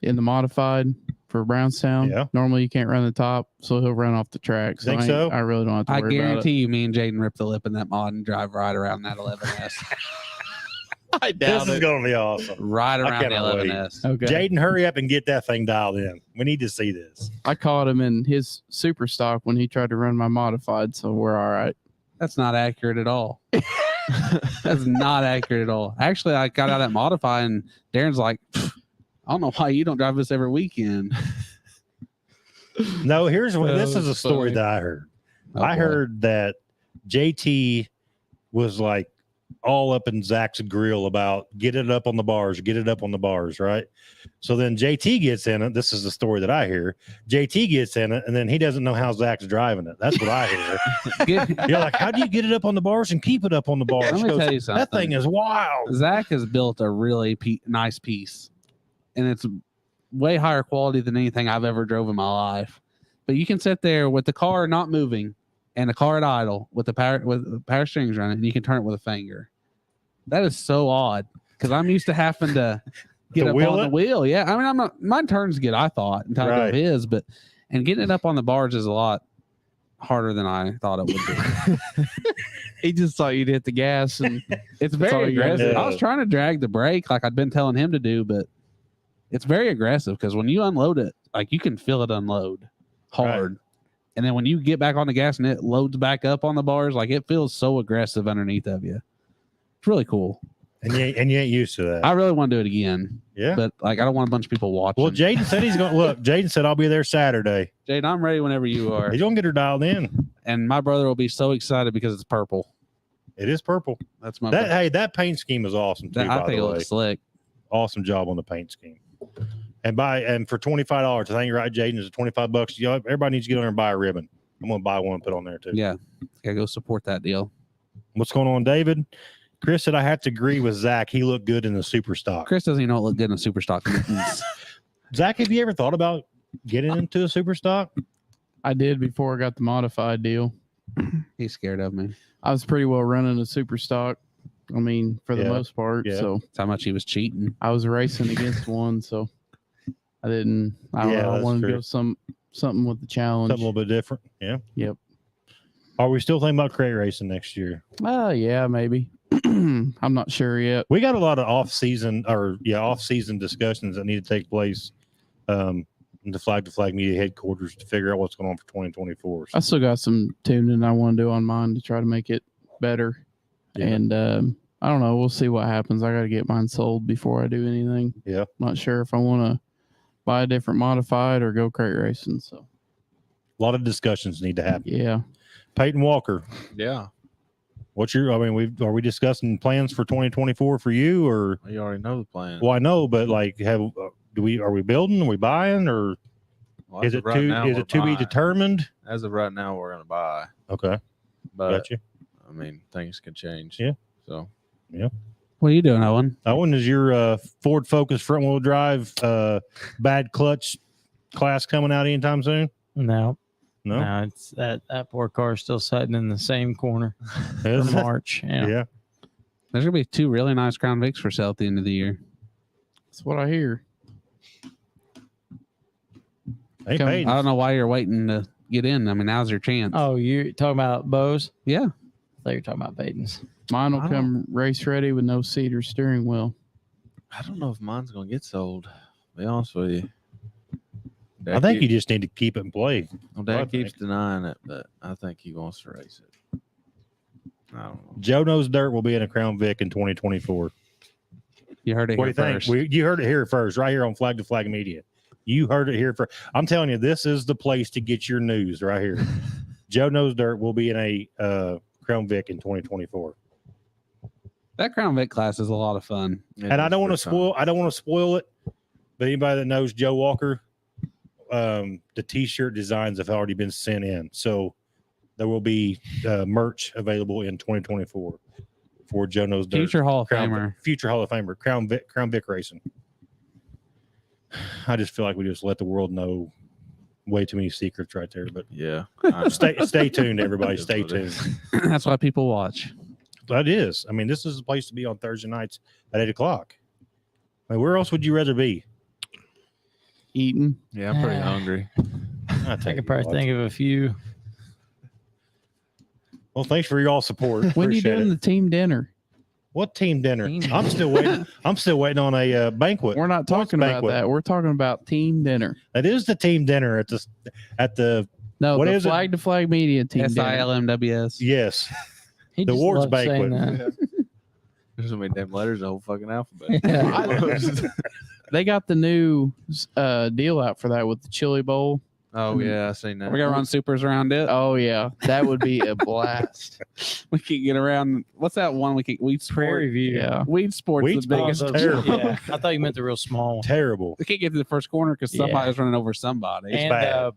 in the modified for Brownstown. Yeah. Normally you can't run the top, so he'll run off the track. Think I ain't- so? I really don't have to I worry about guarantee you, me and Jaden rip the lip in that mod and drive right around that 11S. I This is going to be awesome. Right around the cannot wait. 11S. it. Okay. Jaden, hurry up and get that thing dialed in. We need to see this. I caught him in his super stock when he tried to run my modified, so we're all right. That's not accurate at all. That's not accurate at all. Actually, I got out of that modify, and Darren's like, I don't know why you don't drive this every weekend. No, here's what this Oh, is a story that I heard. Oh, I boy. heard that JT was like all up in Zach's grill about get it up on the bars, right? So then JT gets in it. This is the story that I hear. JT gets in it, and then he doesn't know how Zach's driving it. That's what I hear. You're like, how do you get it up on the bars and keep it up on the bars? Let She me goes, tell you something. that thing is wild. Zach has built a really nice piece, and it's way higher quality than anything I've ever drove in my life. But you can sit there with the car not moving and the car at idle with the power strings running, and you can turn it with a finger. That is so odd because I'm used to having to get To up wheel on it? the wheel. Yeah, I mean, I'm not. Mine turns good, I thought, until I Right. drove his, but getting it up on the bars is a lot harder than I thought it would be. He just thought you'd hit the gas, and It's all very you gotta aggressive. do. I was trying to drag the brake like I'd been telling him to do, but it's very aggressive because when you unload it, like you can feel it unload hard. And then when you get back on the gas and it loads back up on the bars, like it feels so aggressive underneath of you. It's really cool. And you ain't used to that. I really want to do it again, Yeah. but like I don't want a bunch of people watching. Well, Jaden said he's going to look. Jaden said, I'll be there Saturday. Jaden, I'm ready whenever you are. He's going to get her dialed in. And my brother will be so excited because it's purple. It is purple. That's my That Hey, that paint scheme is awesome too, I by think it the way. looks slick. Awesome job on the paint scheme. And for $25, I think you're right, Jaden, is $25. You know, everybody needs to get on there and buy a ribbon. I'm going to buy one and put on there too. Yeah. Gotta go support that deal. What's going on, David? Chris said I have to agree with Zach. He looked good in the super stock. Chris doesn't even know it looked good in a super stock. Zach, have you ever thought about getting into a super stock? I did before I got the modified deal. He's scared of me. I was pretty well running a super stock. I mean, for the Yeah. most part. Yeah. So That's how much he was cheating. I was racing against one. So I don't Yeah, know. I that's wanted to true. go something with the challenge. Something a little bit different. Yeah. Yep. Are we still thinking about crate racing next year? Yeah, maybe. I'm not sure yet. We got a lot of off-season discussions that need to take place in the Flag to Flag Media headquarters to figure out what's going on for 2024. I still got some tuning I want to do on mine to try to make it better. Yeah. And I don't know. We'll see what happens. I got to get mine sold before I do anything. Yeah. Not sure if I want to buy a different modified or go crate racing. So, A lot of discussions need to happen. yeah. Peyton Walker, Yeah. are we discussing plans for 2024 for you or? You already know the plan. Well, I know, but like, are we building? Are we buying, or Well, is as it of right now, we're to be buying. determined? As of right now, we're going to buy. Okay, But, got you. I mean, things can change. Yeah. So, What are you doing, Owen? Owen, is your Ford Focus front wheel drive bad clutch class coming out anytime soon? No, No. it's that poor car still sitting in the same corner for Is it? March. Yeah. Yeah. There's gonna be 2 really nice Crown Vics for sale at the end of the year. That's what I hear. Hey, Come- Peyton. I don't know why you're waiting to get in. I mean, now's your chance. Oh, you're talking about Bose? Yeah. I thought you were talking about Peyton's. Mine will I come race ready with no seat or steering wheel. I don't know if mine's going to get sold. To be honest with you. I think you just need to keep it in play. Well, I Dad keeps think. denying it, but I think he wants to race it. I don't know. Joe Knows Dirt will be in a Crown Vic in 2024. You heard it What do here you first. think? You heard it here first, right here on Flag to Flag Media. You heard it here first. I'm telling you, this is the place to get your news right here. Joe Knows Dirt will be in a Crown Vic in 2024. That Crown Vic class is a lot of fun. It And I is don't want to pretty fun. spoil it, but anybody that knows Joe Walker, the t-shirt designs have already been sent in. So there will be merch available in 2024 for Joe Knows Dirt. Future Hall of Crown Famer. Future Hall of Famer, Crown Vic Racing. I just feel like we just let the world know way too many secrets right there. But Yeah. I- stay tuned, everybody. It is Stay what it tuned. is. That's why people watch. That is. I mean, this is a place to be on Thursday nights at 8:00. I mean, where else would you rather be? Eating. Yeah, I'm pretty hungry. I I could probably think of a few. Well, thanks for your all support. When are you Appreciate doing it. the team dinner? What team dinner? Team I'm still waiting. I'm still waiting on a banquet. We're not talking about banquet? that. We're talking about team dinner. That is the team dinner at the No, What the is it? flag to flag media team dinner. SILMWS. yes. He The just awards loves saying banquet. that. There's so many damn letters, the whole fucking alphabet. Yeah. They got the new deal out for that with the chili bowl. Oh, yeah, I seen that. We're gonna run supers around it. Oh yeah, that would be a blast. We can get around. What's that one? Weed Sport. Prairie View. Yeah, Weed Sport's Weed the Sport's biggest. terrible. Yeah. I thought you meant the real small one. Terrible. We can't get to the first corner because Yeah. somebody's running over somebody. It's And bad.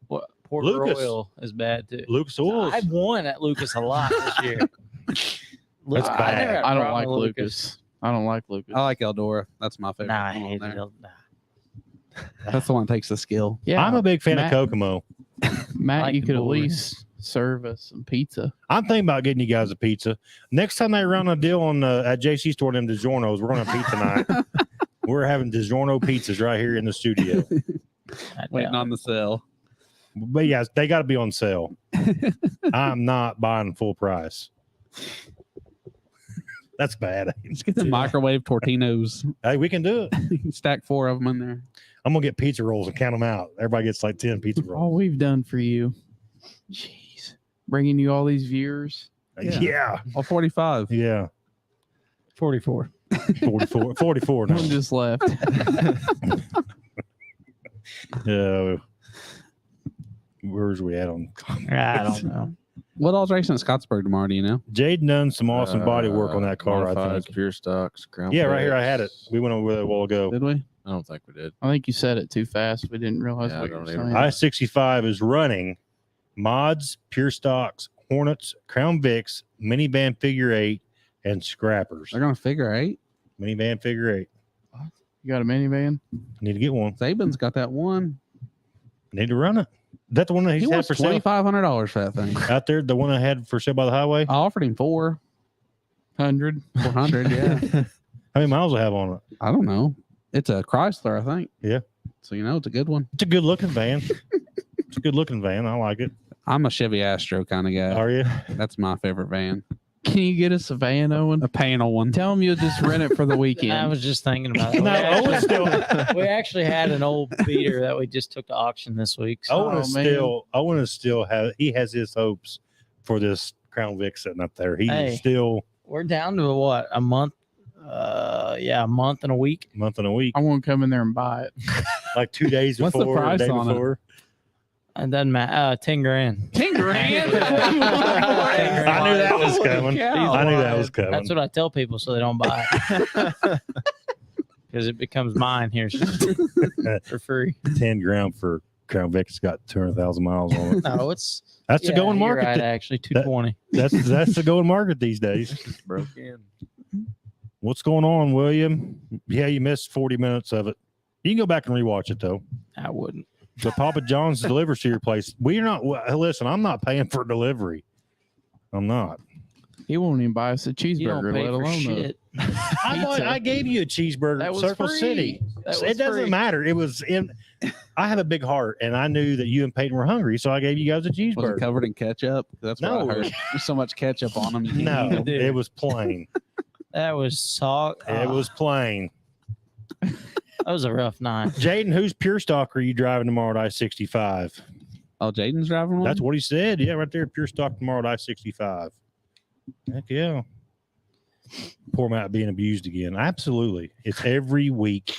Port Lucas. Royal is bad too. Lucas Oils. I've won at Lucas a lot this year. That's I bad. never had a I don't problem like with Lucas. I don't like Lucas. I like Eldora. That's my favorite. Nah, I one on hate there. it. Nah. That's the one that takes the skill. Yeah, I'm a big fan Matt- of Kokomo. Matt, like you the could at board. least serve us some pizza. I'm thinking about getting you guys a pizza. Next time they run a deal on at JC store, them DiGiorno's, we're going to have pizza night. We're having DiGiorno pizzas right here in the studio. Waiting on the sale. But yeah, they got to be on sale. I'm not buying full price. That's bad. Let's get the microwave Tortinos. Hey, we can do it. You can stack 4 of them in there. I'm gonna get pizza rolls and count them out. Everybody gets like 10 pizza All rolls. we've done for you. Jeez. Bringing you all these viewers. Yeah. All 45. Yeah. 44. 44 now. One just left. Where's we at on? I don't know. What all's racing at Scottsburg tomorrow? Do you know? Jade done some awesome body work on that car, I Modifieds, think. Pure stocks, ground. Yeah, right here. I had it. plates. We went over there a while ago. Did we? I don't think we did. I think you said it too fast. We didn't realize Yeah, what I you were don't even- saying. I-65 is running mods, pure stocks, Hornets, Crown Vics, minivan figure 8, and scrappers. They're going to figure 8. Minivan figure 8. You got a minivan? Need to get one. Saban's got that one. Need to run it. Is that the one that He he's had wants for sale $2,500 for that thing. out there? The one I had for sale by the highway? I offered him 100. 400. Yeah. How many miles I have on it? I don't know. It's a Chrysler, I think. Yeah. So, you know, it's a good one. It's a good looking van. It's a good looking van. I like it. I'm a Chevy Astro kind of guy. Are you? That's my favorite van. Can you get us a van, Owen? A panel one. Tell him you'll just rent it for the weekend. I was just thinking about it. No, Owen still. We actually had an old beater that we just took to auction this week. So Owen is man. still. Owen is still have. He has his hopes for this Crown Vic sitting up there. He Hey. is still we're down to what, a month? A month and a week. month and a week, I want to come in there and buy it. like 2 days What's the before, price the day on it? before. It doesn't matter. 10 grand. 10 grand? I knew that was coming. cow. I knew that was coming. That's what I tell people so they don't buy it. Because it becomes mine here for free. 10 grand for Crown Vic. It's got 200,000 miles on it. No, it's That's the going you're market. right, actually, 220. That's the going market these days. Just broke in. What's going on, William? Yeah, you missed 40 minutes of it. You can go back and rewatch it though. I wouldn't. The Papa John's delivers to your place. We're not. Listen, I'm not paying for delivery. I'm not. He won't even buy us a You don't cheeseburger, pay let for alone a shit. I gave you a cheeseburger That at was Circle free. City. That was It doesn't free. matter. It was in. I have a big heart, and I knew that you and Peyton were hungry, so I gave you guys a Was it cheeseburger. covered in ketchup? That's what No. I heard. There's so much ketchup on them. You can't No, eat 'em. it was plain. That was salt. It was plain. That was a rough night. Jaden, whose pure stock are you driving tomorrow at I-65? Oh, Jaden's driving one? That's what he said. Yeah, right there, pure stock tomorrow at I-65. Heck yeah. Poor Matt being abused again. Absolutely. It's every week.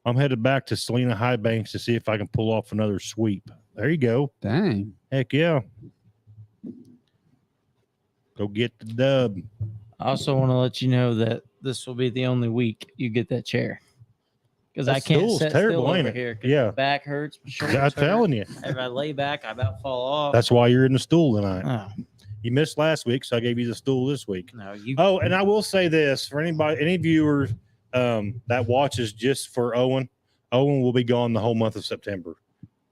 I'm headed back to Selena High Banks to see if I can pull off another sweep. There you go. Dang. Heck yeah. Go get the dub. I also want to let you know that this will be the only week you get that chair. Because I That can't stool's sit terrible, still ain't over it? here. 'cause Yeah. my back hurts. My shoulders I'm hurt. telling you. If I lay back, I about fall off. That's why you're in the stool tonight. Oh, You missed last week, so I gave you the stool this week. no, you. Oh, and I will say this for anybody, any viewer that watches just for Owen, Owen will be gone the whole month of September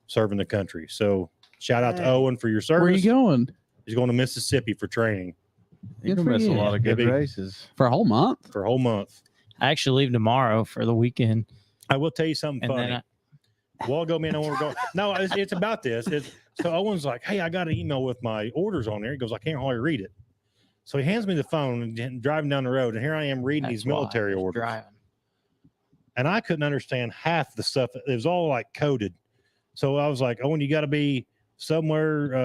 serving the country. So shout out to Hey. Owen for your Where are service. you going? He's going to Mississippi for training You Good can for miss a you. lot of good Maybe. races. For a whole month? for a whole month. I actually leave tomorrow for the weekend. I will tell you something And funny. then A while ago, me and Owen were going. No, it's about this. So Owen's like, "Hey, I got an email with my orders on there." He goes, "I can't hardly read it." So he hands me the phone and driving down the road, and here I am reading that's these why I military was orders. driving. And I couldn't understand half the stuff. It was all like coded. So I was like, "Owen, you got to be somewhere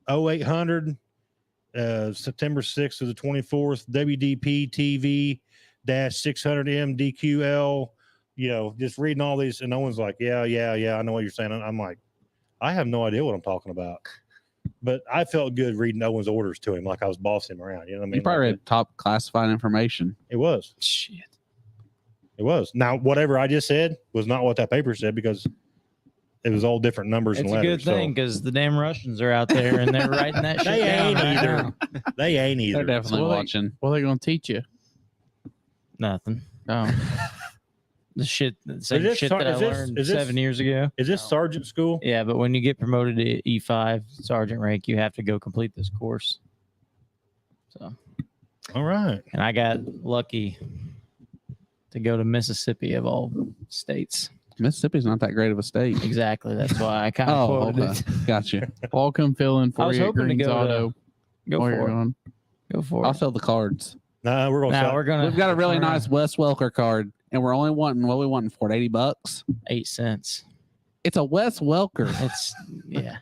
0800 September 6th to the 24th, WDP TV -600 MDQL." Just reading all these, and no one's like, yeah, I know what you're saying. I'm like, I have no idea what I'm talking about. But I felt good reading Owen's orders to him, like I was bossing him around. You know what I mean? You probably Like, read top classified information. it was. Shit. It was. Now, whatever I just said was not what that paper said because it was all different numbers It's and a letters. good thing because the damn Russians are out there and they're writing that shit They down ain't right either. now. They ain't either. They're definitely Well, they- watching. What are they going to teach you? Nothing. Oh, the same this shit sar- that I is this- learned is this- 7 years ago. Is this sergeant school? Yeah, but when you get promoted to E5 sergeant rank, you have to go complete this course. So, All right. and I got lucky to go to Mississippi of all states. Mississippi's not that great of a state. Exactly. That's why I kind of quoted okay. it. Gotcha. Well, I'll come fill in I for was you at hoping to Green's go to- Auto. Go while you're for it. gone. Go for I'll it. sell the cards. No, we're gonna Now sell. we're gonna. We've got a really turn around. nice Wes Welker card, and we're only wanting what we wanting for it, $80. 8 cents. It's a Wes Welker. It's yeah.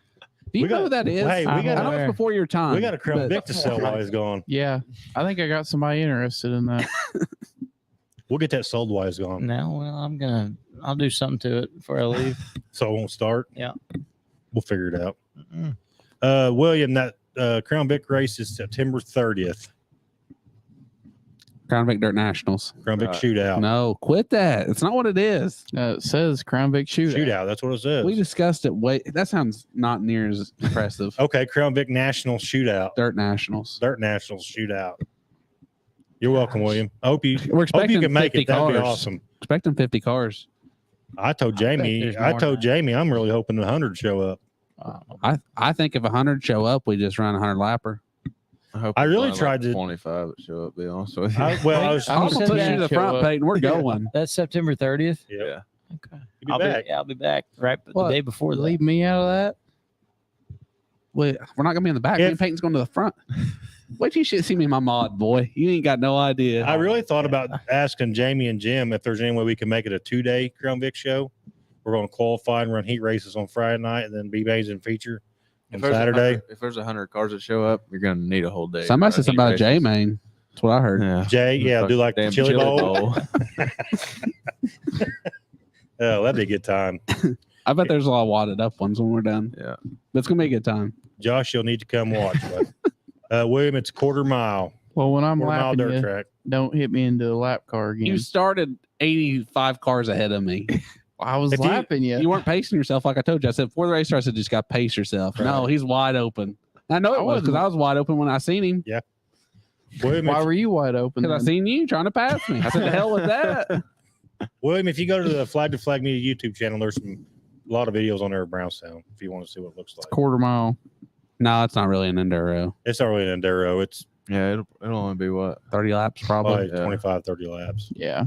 Do you We know got- who that is? hey, we I got- know it's before your time. We got a Crown but- Vic to sell while he's gone. Yeah, I think I got somebody interested in that. We'll get that sold while he's gone, Now, well, I'll do something to it before I leave. so it won't start. Yeah. We'll figure it out. Mm-mm. William, that Crown Vic race is September 30th. Crown Vic Dirt Nationals. Crown Vic Right. shootout. No, quit that. It's not what it is. It says Crown Vic Shootout. Shootout. That's what it says. We discussed it. That sounds not near as impressive. Okay, Crown Vic National Shootout. Dirt Nationals. Dirt Nationals Shootout. You're welcome, William. I hope you We're hope expecting you can make 50 it. That'd be cars. awesome. Expecting 50 cars. I told Jamie. there's I more told than Jamie I'm really hoping 100 show up. I think if 100 show up, we just run a 100 lapper. I it's really only tried to- 25 that show up. Be honest with you. I was. I'm I'll gonna push say you to the show front, up. Peyton. We're going. That's September 30th. Yeah. Okay. You'll be back. I'll be back right the What? day before that. Leave me out of that. Wait, we're not gonna be in the back. Me If- and Peyton's going to the front. Wait till you should see me in my mod, boy. You ain't got no idea. I really thought about asking Jamie and Jim if there's any way we can make it a 2-day Crown Vic show. We're going to qualify and run heat races on Friday night, and then B-Bays and feature on Saturday. If there's 100 cars that show up, you're gonna need a whole day. Somebody said for something about heat J races. Main. That's what I heard. Yeah. Jay, yeah, do like the Damn chili bowl. bowl. Oh, that'd be a good time. I bet there's a lot of wadded up ones when we're done. Yeah. But it's gonna be a good time. Josh, you'll need to come watch. William, it's quarter mile Well, when I'm mile lapping dirt you, track. don't hit me into a lap car again. You started 85 cars ahead of me. I was If you- lapping you. You weren't pacing yourself like I told you. I said before the race starts, I said just got to pace yourself. No, Right. he's wide open. I know it I was because wasn't. I was wide open when I seen him. William, Why were you wide open? Because I then? seen you trying to pass me. I said, the hell with that. William, if you go to the Flag to Flag Media YouTube channel, there's a lot of videos on there of Brownstown if you want to see what it looks like. Quarter mile. No, it's not really an enduro. It's not really an enduro. It's Yeah, it'll only be what? 30 laps probably. probably Yeah. 25, 30 laps. Yeah.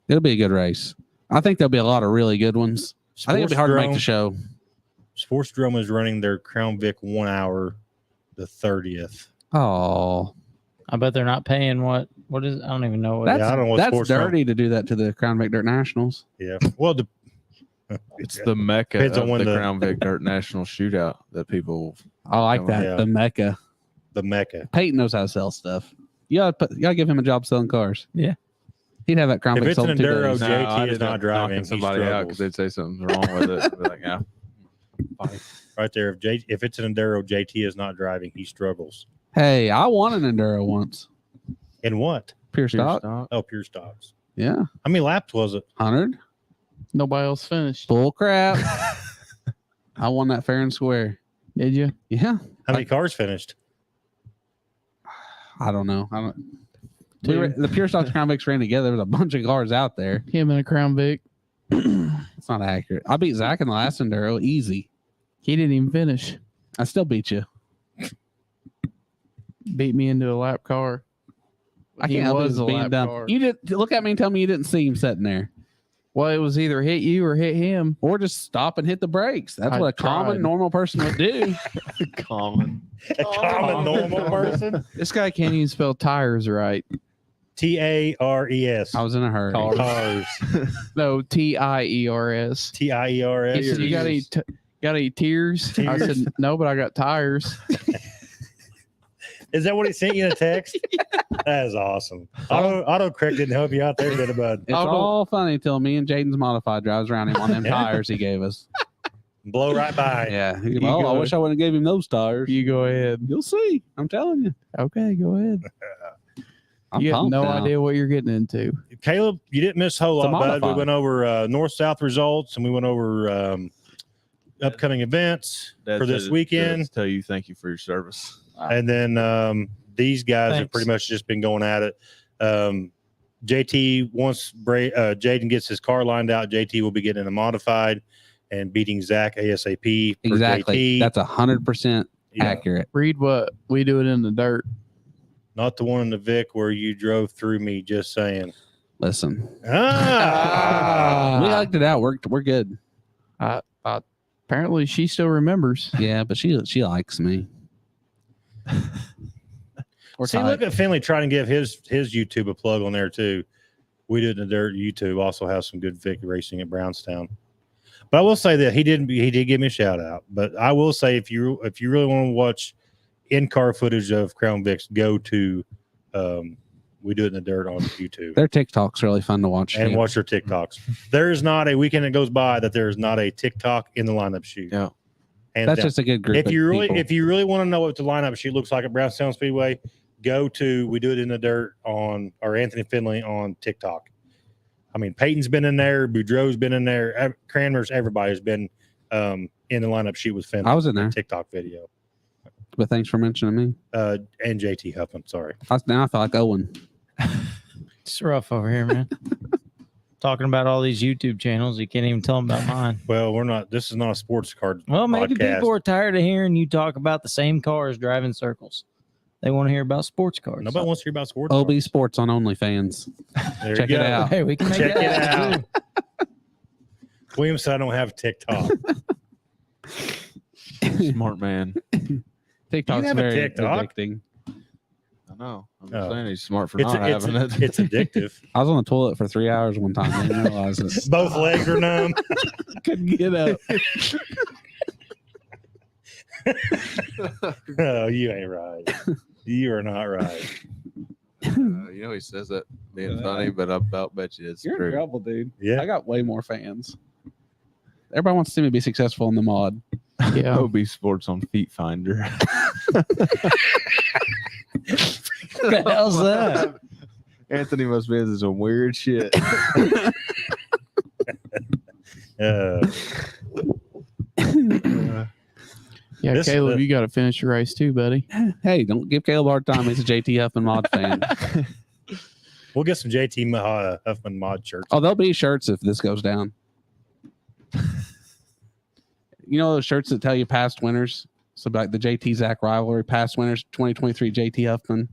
It'll be a good race. I think there'll be a lot of really good ones. I think it'll be hard to make the show. Sports Drone is running their Crown Vic 1 hour the 30th. Oh, I bet they're not paying what is I don't even know what. that's, I don't know what that's sports drone- dirty to do that to the Crown Vic Dirt Nationals. Yeah. Well, It's the mecca Depends on of when the the- Crown Vic Dirt National Shootout that people. I like Oh, that. yeah. The Mecca. the Mecca. Peyton knows how to sell stuff. You gotta give him a job selling cars. Yeah. He'd have that Crown If Vic it's sold an in 2 enduro, days. JT I is ended not up driving, knocking he somebody out struggles. because they'd say something's wrong with it. I'd be like, yeah. Right there. If it's an enduro, JT is not driving. He struggles. Hey, I won an enduro once. In what? Pure Pure stock. stock. Oh, pure stocks. Yeah. How many laps was it? 100. Nobody else finished. Bull crap. I won that fair and square. Did you? Yeah. How many cars finished? I don't know. The Pure Stocks Crown Vics ran together. There was a bunch of cars out there. Him and a Crown Vic. It's not accurate. I beat Zach in the last enduro. Easy. He didn't even finish. I still beat you. Beat me into a lap car. I He can't help it. was It's a being lap dumb. car. You did look at me and tell me you didn't see him sitting there, Well, it was either hit you or hit him. or just stop and hit the brakes. That's I what a common tried. normal person would do. Common. A common normal person? This guy can't even spell tires right. TARES. I was in a hurry. Cars. No, TIERS. He TIERS. said, got any tears? I said, Tears? no, but I got tires. Is that what he sent you in a text? That is awesome. Autocorrect didn't help you out there, did it, bud? It's I'll go- all funny till me and Jaden's modified drives around him on them Yeah. tires he gave us. Blow right by. Yeah. You I go. wish I wouldn't have gave him those tires. You go ahead. You'll see. I'm telling you. Okay, go ahead. I'm You have pumped no now. idea what you're getting into. Caleb, you didn't miss a whole It's a lot, bud. We modified. went over north-south results, and we went over upcoming events Dad for said this to weekend. tell you thank you for your service. And then these guys have Thanks. pretty much just been going at it. JT once Jaden gets his car lined out, JT will be getting a modified and beating Zach ASAP. For Exactly. JT. That's 100% Yeah. accurate. Read what we do it in the dirt. Not the one in the Vic where you drove through me. Just saying. Listen, Ah, we liked it out. We're good. Apparently, she still remembers. Yeah, but she likes me. We're see, tight. look at Finley trying to give his YouTube a plug on there too. We Did in the Dirt YouTube also has some good Vic racing at Brownstown. But I will say that he did give me a shout out. But I will say if you really want to watch in-car footage of Crown Vics, go to We Do It in the Dirt on YouTube. Their TikTok's really fun to watch. And too. watch their TikToks. There is not a weekend that goes by that there is not a TikTok in the lineup sheet. Yeah. Hands That's down. just a good group. If you people. really want to know what the lineup sheet looks like at Brownstown Speedway, go to We Do It in the Dirt or Anthony Finley on TikTok. I mean, Peyton's been in there, Boudreaux's been in there, Cranmer's, everybody's been in the lineup sheet with Finley. I was in there. TikTok video. But thanks for mentioning me. And JT Huffman, sorry. Now I feel like Owen. It's rough over here, man. Talking about all these YouTube channels, you can't even tell them about mine. Well, this is not a sports card. Well, maybe podcast. people are tired of hearing you talk about the same cars driving circles. They want to hear about sports cars. Nobody wants to hear about sports OB cars. Sports on OnlyFans. There Check you it go. out. Hey, we can make Check it it out. out. William said I don't have TikTok. Smart man. TikTok's have a very TikTok? addicting. I know. I'm Oh. just saying he's smart for not having it. It's addictive. I was on the toilet for 3 hours one time. I didn't realize it. Both legs are numb. Couldn't get up. Oh, you ain't right. You are not right. You know he says that being funny, but I about bet you it's You're true. in trouble, dude. Yeah. I got way more fans. Everybody wants to see me be successful in the mod. Yeah. OB Sports on Feet Finder. What the hell's that? Anthony must be into some weird shit. Yeah, This- Caleb, you got to finish your race too, buddy. Hey, don't give Caleb a hard time. He's a JT Huffman mod fan. We'll get some JT Huffman mod shirts. Oh, there'll be shirts if this goes down. You know those shirts that tell you past winners? So like the JT Zach rivalry, past winners, 2023 JT Huffman.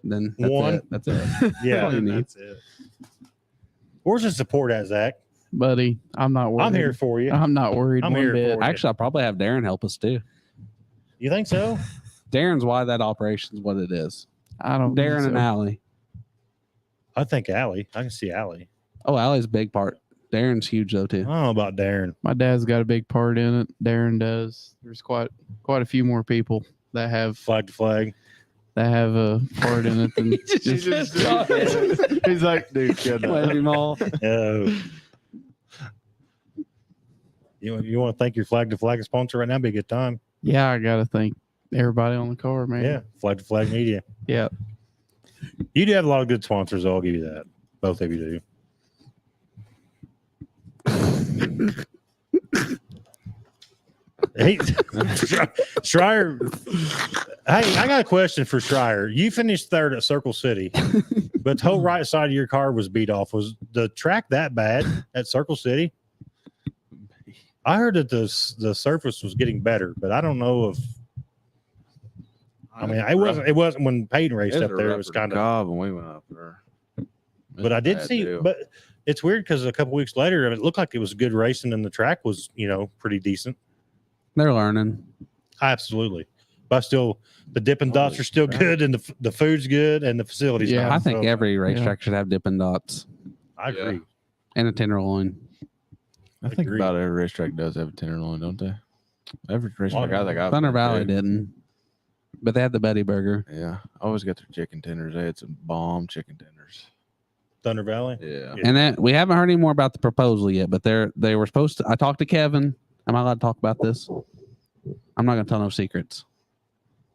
Then that's One. it. That's it. Yeah, all you need. that's it. Where's the support at, Zach? Buddy, I'm not worried. I'm here for you. I'm not worried I'm one here bit. for you. Actually, I'll probably have Darren help us too. You think so? Darren's why that operation is what it is. I don't think Darren so. and Allie. I think Allie. I can see Allie. Oh, Allie's a big part. Darren's huge though I too. don't know about Darren. My dad's got a big part in it. Darren does. There's quite a few more people that have Flag to flag. a part in it than just He's like, dude, shut Wave up. him all. You want to thank your flag to flag sponsor right now? Be a good time. yeah. I gotta thank everybody on the car, man. Yeah, flag to flag media. Yeah. You do have a lot of good sponsors. I'll give you that. Both of you do. Hey, Schreier. Hey, I got a question for Schreier. You finished third at Circle City, but the whole right side of your car was beat off. Was the track that bad at Circle City? I heard that the surface was getting better, but I don't know if. I mean, it wasn't when Peyton raced up there. It was kind of. job when we went up there. But I did see. But it's weird because a couple weeks later, it looked like it was good racing, and the track was, pretty decent. They're learning. Absolutely, but still, the Dippin' Dots are still good, and the food's good, and the facilities. Yeah, nice. I think So, every racetrack should have Dippin' Dots I agree. and a tenderloin. I think Agreed. about every racetrack does have a tenderloin, don't they? Every racetrack I think I've Thunder been Valley to. didn't, but they had the Betty Burger. Yeah, I always got their chicken tenders. They had some bomb chicken tenders. Thunder Valley. Yeah. And then we haven't heard any more about the proposal yet, but they were supposed to. I talked to Kevin. Am I allowed to talk about this? I'm not going to tell no secrets.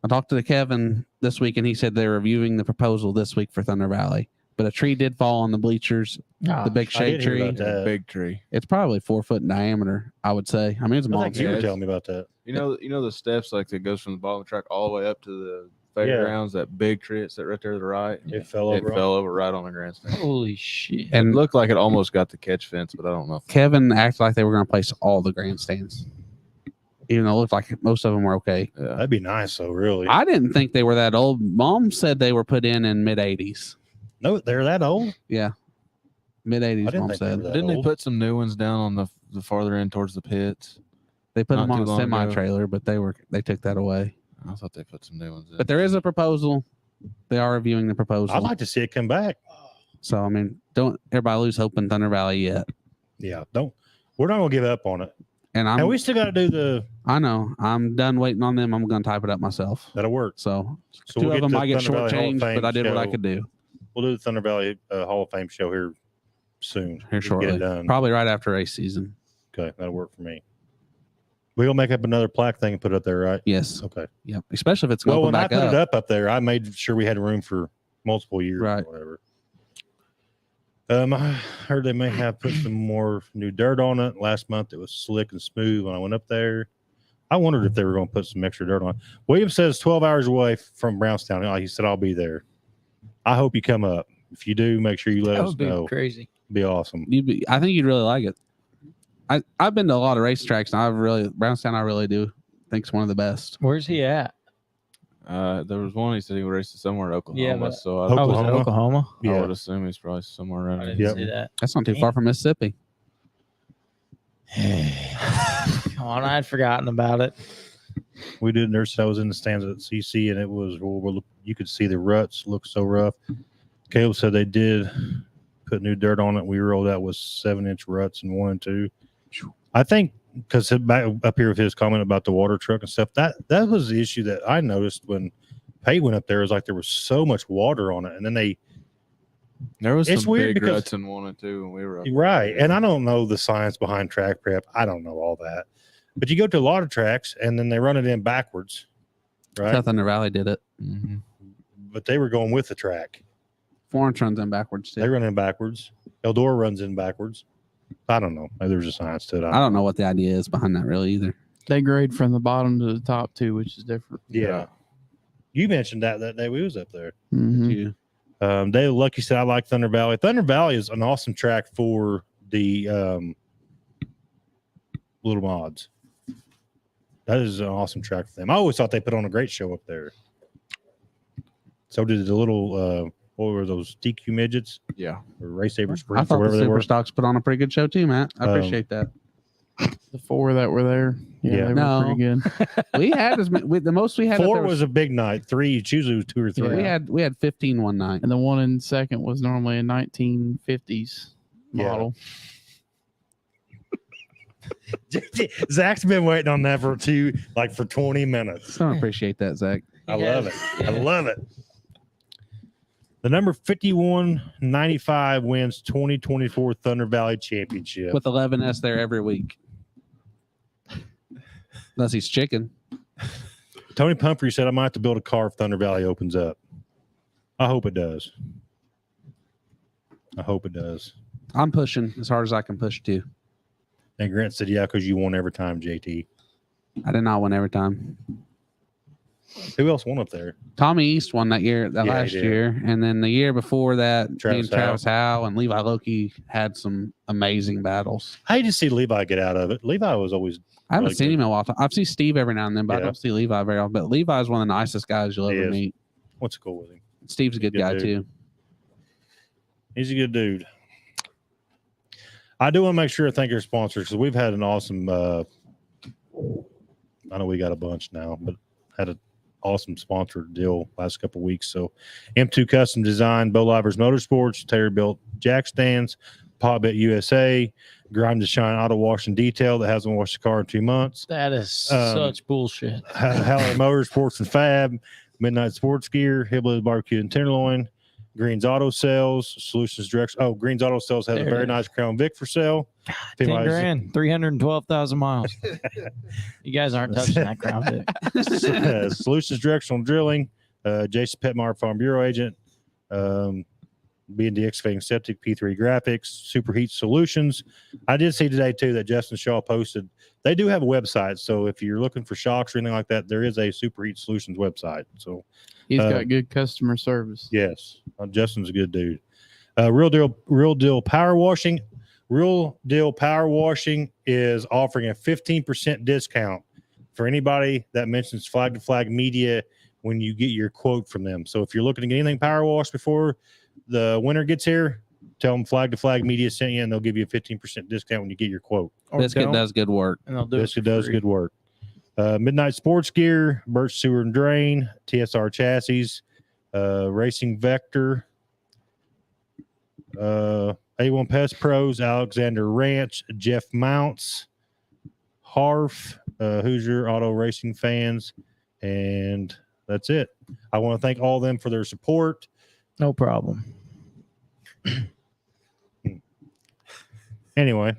I talked to Kevin this week, and he said they're reviewing the proposal this week for Thunder Valley. But a tree did fall on the bleachers, the big I shade did hear tree. about that. Big tree. It's probably 4 foot in diameter, I would say. I mean, it's a I think you monster. were telling me about that. You know the steps like that goes from the bottom of the track all the way up to the fairgrounds, that big tree that's right there to the right. It fell It over. fell over right on the grandstand. Holy shit. And And it looked like it almost got the catch fence, but I don't know. Kevin acted like they were going to place all the grandstands, even though it looked like most of them were okay. Yeah. That'd be nice, though. Really. I didn't think they were that old. Mom said they were put in mid 80s. No, they're that old. Yeah, mid I 80s. didn't Mom think they said were that Didn't they old. put some new ones down on the farther end towards the pits? they put them not on too a long semi ago? trailer, but they took that away. I thought they put some new ones in. But there is a proposal. They are reviewing the proposal. I'd like to see it come back. So I mean, don't everybody lose hope in Thunder Valley yet. Yeah, don't. We're not gonna give up on it. And And we still got to do the. I know I'm done waiting on them. I'm going to type it up myself. That'll work. So, So two we'll of them the might get Thunder Valley Hall of shortchanged, Fame but I did what I show. could do We'll do the Thunder Valley Hall of Fame show here soon. here Get shortly. it done. Probably right after race season. Okay, that'll work for me. We'll make up another plaque thing and put it up there, right? Yes. Okay. Yep. Especially if it's going Well, to when I back put up. it up there, I made sure we had room for multiple years Right. or whatever. I heard they may have put some more new dirt on it. Last month it was slick and smooth when I went up there. I wondered if they were going to put some extra dirt on it. William says 12 hours away from Brownstown. He said, I'll be there. I hope you come up. If you do, make sure you let That us would be know. crazy. Be awesome. I think you'd really like it. I've been to a lot of racetracks, and Brownstown I really do think it's one of the best. Where's he at? There was one he said he raced somewhere in Oklahoma. Yeah, but- so Oh, was it Oklahoma? Oklahoma? I Yeah. would assume he's probably somewhere around I here. didn't Yep. see that. That's not too far from Mississippi. Come on, I had forgotten about it. We did nurse. I was in the stands at CC, and it was you could see the ruts look so rough. Caleb said they did put new dirt on it. We rolled out with 7-inch ruts in 1 and 2. I think because back up here with his comment about the water truck and stuff, that was the issue that I noticed when Pate went up there. Is like there was so much water on it, and then There was It's some weird big because- ruts in 1 and 2 when we were up. right. And I don't know the science behind track prep. I don't know all that, but you go to a lot of tracks and then they run it in backwards, right? South Thunder Valley did it. Mhm. But they were going with the track. Florence runs in backwards too. They run in backwards. Eldora runs in backwards. I don't know. Maybe there's a science to it. I don't know what the idea is behind that really either. They grade from the bottom to the top too, which is different. Yeah. You mentioned that day we was up there. Mhm. You- Dave Lucky said, I like Thunder Valley. Thunder Valley is an awesome track for the little mods. That is an awesome track for them. I always thought they put on a great show up there. So did the little, what were those DQ midgets Yeah. or Race Saver I Sprints or thought the whatever they Super were? Stocks put on a pretty good show too, Matt. I appreciate that. The 4 that were there, Yeah. they No. were pretty good. We had the most we had. up 4 there was a big night. 3, it's usually 2 or 3. we had 15 one night. And the one in second was normally a 1950s Yeah. model. Zach's been waiting on that for 20 minutes. I don't appreciate that, Zach. I love it. I love it. The number 5195 wins 2024 Thunder Valley Championship. With 11S there every week. Unless he's chicken. Tony Pumphrey said, I might have to build a car if Thunder Valley opens up. I hope it does. I hope it does. I'm pushing as hard as I can push too. And Grant said, yeah, because you won every time, JT. I did not win every time. Who else won up there? Tommy East won that year, Yeah, he last did. year, and then the year before that, Travis Travis Howe and Levi Loki had some amazing battles. I hate to see Levi get out of it. Levi was always, I haven't Really seen good. him in a while. I've seen Steve every now and then, but I Yeah. don't see Levi very often. But Levi's one of the nicest guys you'll He ever is. meet. what's cool with him? Steve's a good Good guy dude. too. He's a good dude. I do want to make sure I thank our sponsors because we've had an awesome, I know we got a bunch now, but had an awesome sponsor deal last couple of weeks. So M2 Custom Design, Bo Livers Motorsports, Taylor Built Jack Stands, Potbet USA, Grime to Shine Auto Wash and Detail that hasn't washed the car in 2 months. That is such bullshit. Haller Motorsports and Fab, Midnight Sports Gear, Hillbilly Barbecue and Tenderloin, Green's Auto Sales, Solutions Direct. Oh, Green's Auto Sales has There a it very is. nice Crown Vic for sale. If 10 anybody's- grand, 312,000 miles. You guys aren't touching that Crown Vic. Solutions Directional Drilling, Jason Petmar, Farm Bureau Agent, B&D Excavating Septic, P3 Graphics, Superheat Solutions. I did see today, too, that Justin Shaw posted They do have a website. So if you're looking for shocks or anything like that, there is a Superheat Solutions website. So He's got good customer service. yes, Justin's a good dude. Real Deal Power Washing. Real Deal Power Washing is offering a 15% discount for anybody that mentions Flag to Flag Media when you get your quote from them. So if you're looking to get anything power washed before the winter gets here, tell them Flag to Flag Media sent you, and they'll give you a 15% discount when you get your quote. Or Biscuit don't, does good work. and they'll do Biscuit it for does free. good work. Midnight Sports Gear, Birch Sewer and Drain, TSR Chassis, Racing Vector, A1 Pest Pros, Alexander Ranch, Jeff Mounts, Harf, Hoosier Auto Racing Fans, and that's it. I want to thank all of them for their support. No problem. Anyway,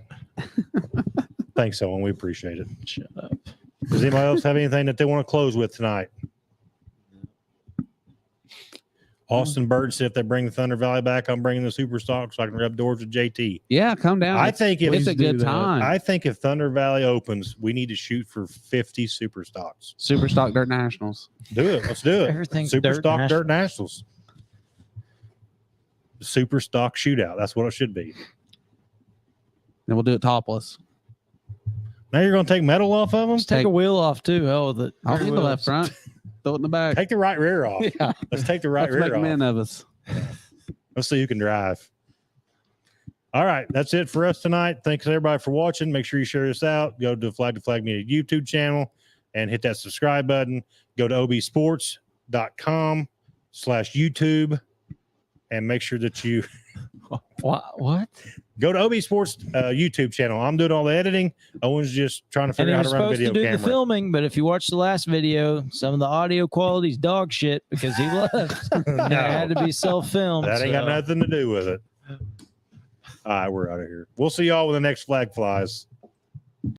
thanks, Owen. We appreciate it. Shut up. Does anybody else have anything that they want to close with tonight? Austin Bird said if they bring the Thunder Valley back, I'm bringing the Super Stock so I can rub doors with JT. Yeah, come down. I think if it's a good do that. time. I think if Thunder Valley opens, we need to shoot for 50 Super Stocks. Super Stock Dirt Nationals. Do it. Let's do it. Everything's Super Dirt Stock Nationals. Dirt Nationals. Super Stock Shootout. That's what it should be. Then we'll do it topless. Now you're going to take metal off of them? Just take a wheel off too. Hell with it. I'll leave the left front. Throw it in the back. Take the right rear off. Yeah. Let's take the right Let's rear make off. men of us. Let's see who can drive. All right. That's it for us tonight. Thanks everybody for watching. Make sure you share this out. Go to Flag Media YouTube channel and hit that subscribe button. Go to obsports.com/YouTube and make sure that you What? go to OB Sports YouTube channel. I'm doing all the editing. Owen's just trying to And figure he out was how to run a supposed to video do camera. the filming, but if you watch the last video, some of the audio quality's dog shit because he left. And it had to be self-filmed. That ain't got so- nothing to do with it. All right, we're out of here. We'll see y'all when the next flag flies.